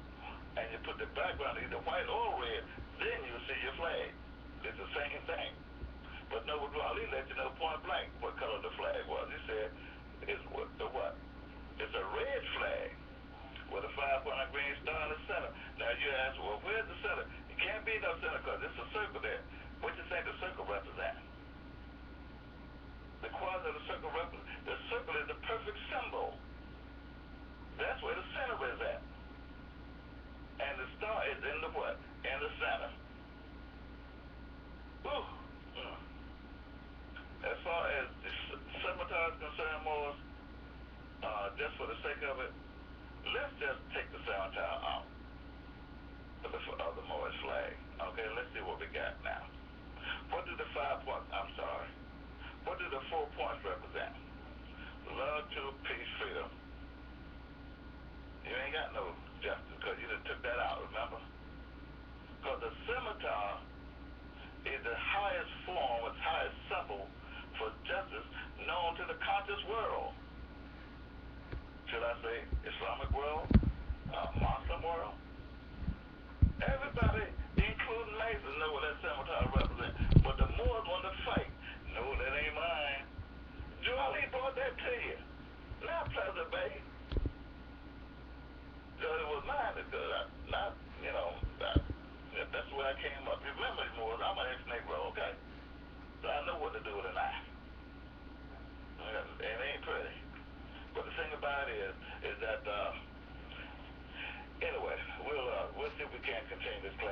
and you put the background either white or red, then you'll see your flag. It's the same thing. But Noble Drew Ali let you know point blank what color the flag was. He said, it's what? It's a red flag with a five-pointed green star in the center. Now you ask, well, where's the center? It can't be no center because there's a circle there. What you think the circle represents? The quadrant of the circle represents, the circle is the perfect symbol. That's where the center is at. And the star is in the what? In the center. Whew. As far as the scimitar is concerned, Moors, just for the sake of it, let's just take the scimitar out of the Moorish flag. Okay, let's see what we got now. What do the 5 points, what do the 4 points represent? Love, truth, peace, freedom. You ain't got no justice because you just took that out, remember? Because the scimitar is the highest form, its highest symbol for justice known to the conscious world. Should I say Islamic world? Muslim world? Everybody, including Masons, know what that scimitar represents. But the Moors want to fight. No, that ain't mine. Drew Ali brought that to you. Not Pleasant Bay. Because it was mine. That's where I came up. Remember, Moors, I'm an ex-Negro, okay? So I know what to do with a knife. It ain't pretty. But the thing about it is that, anyway, we'll see if we can continue this class.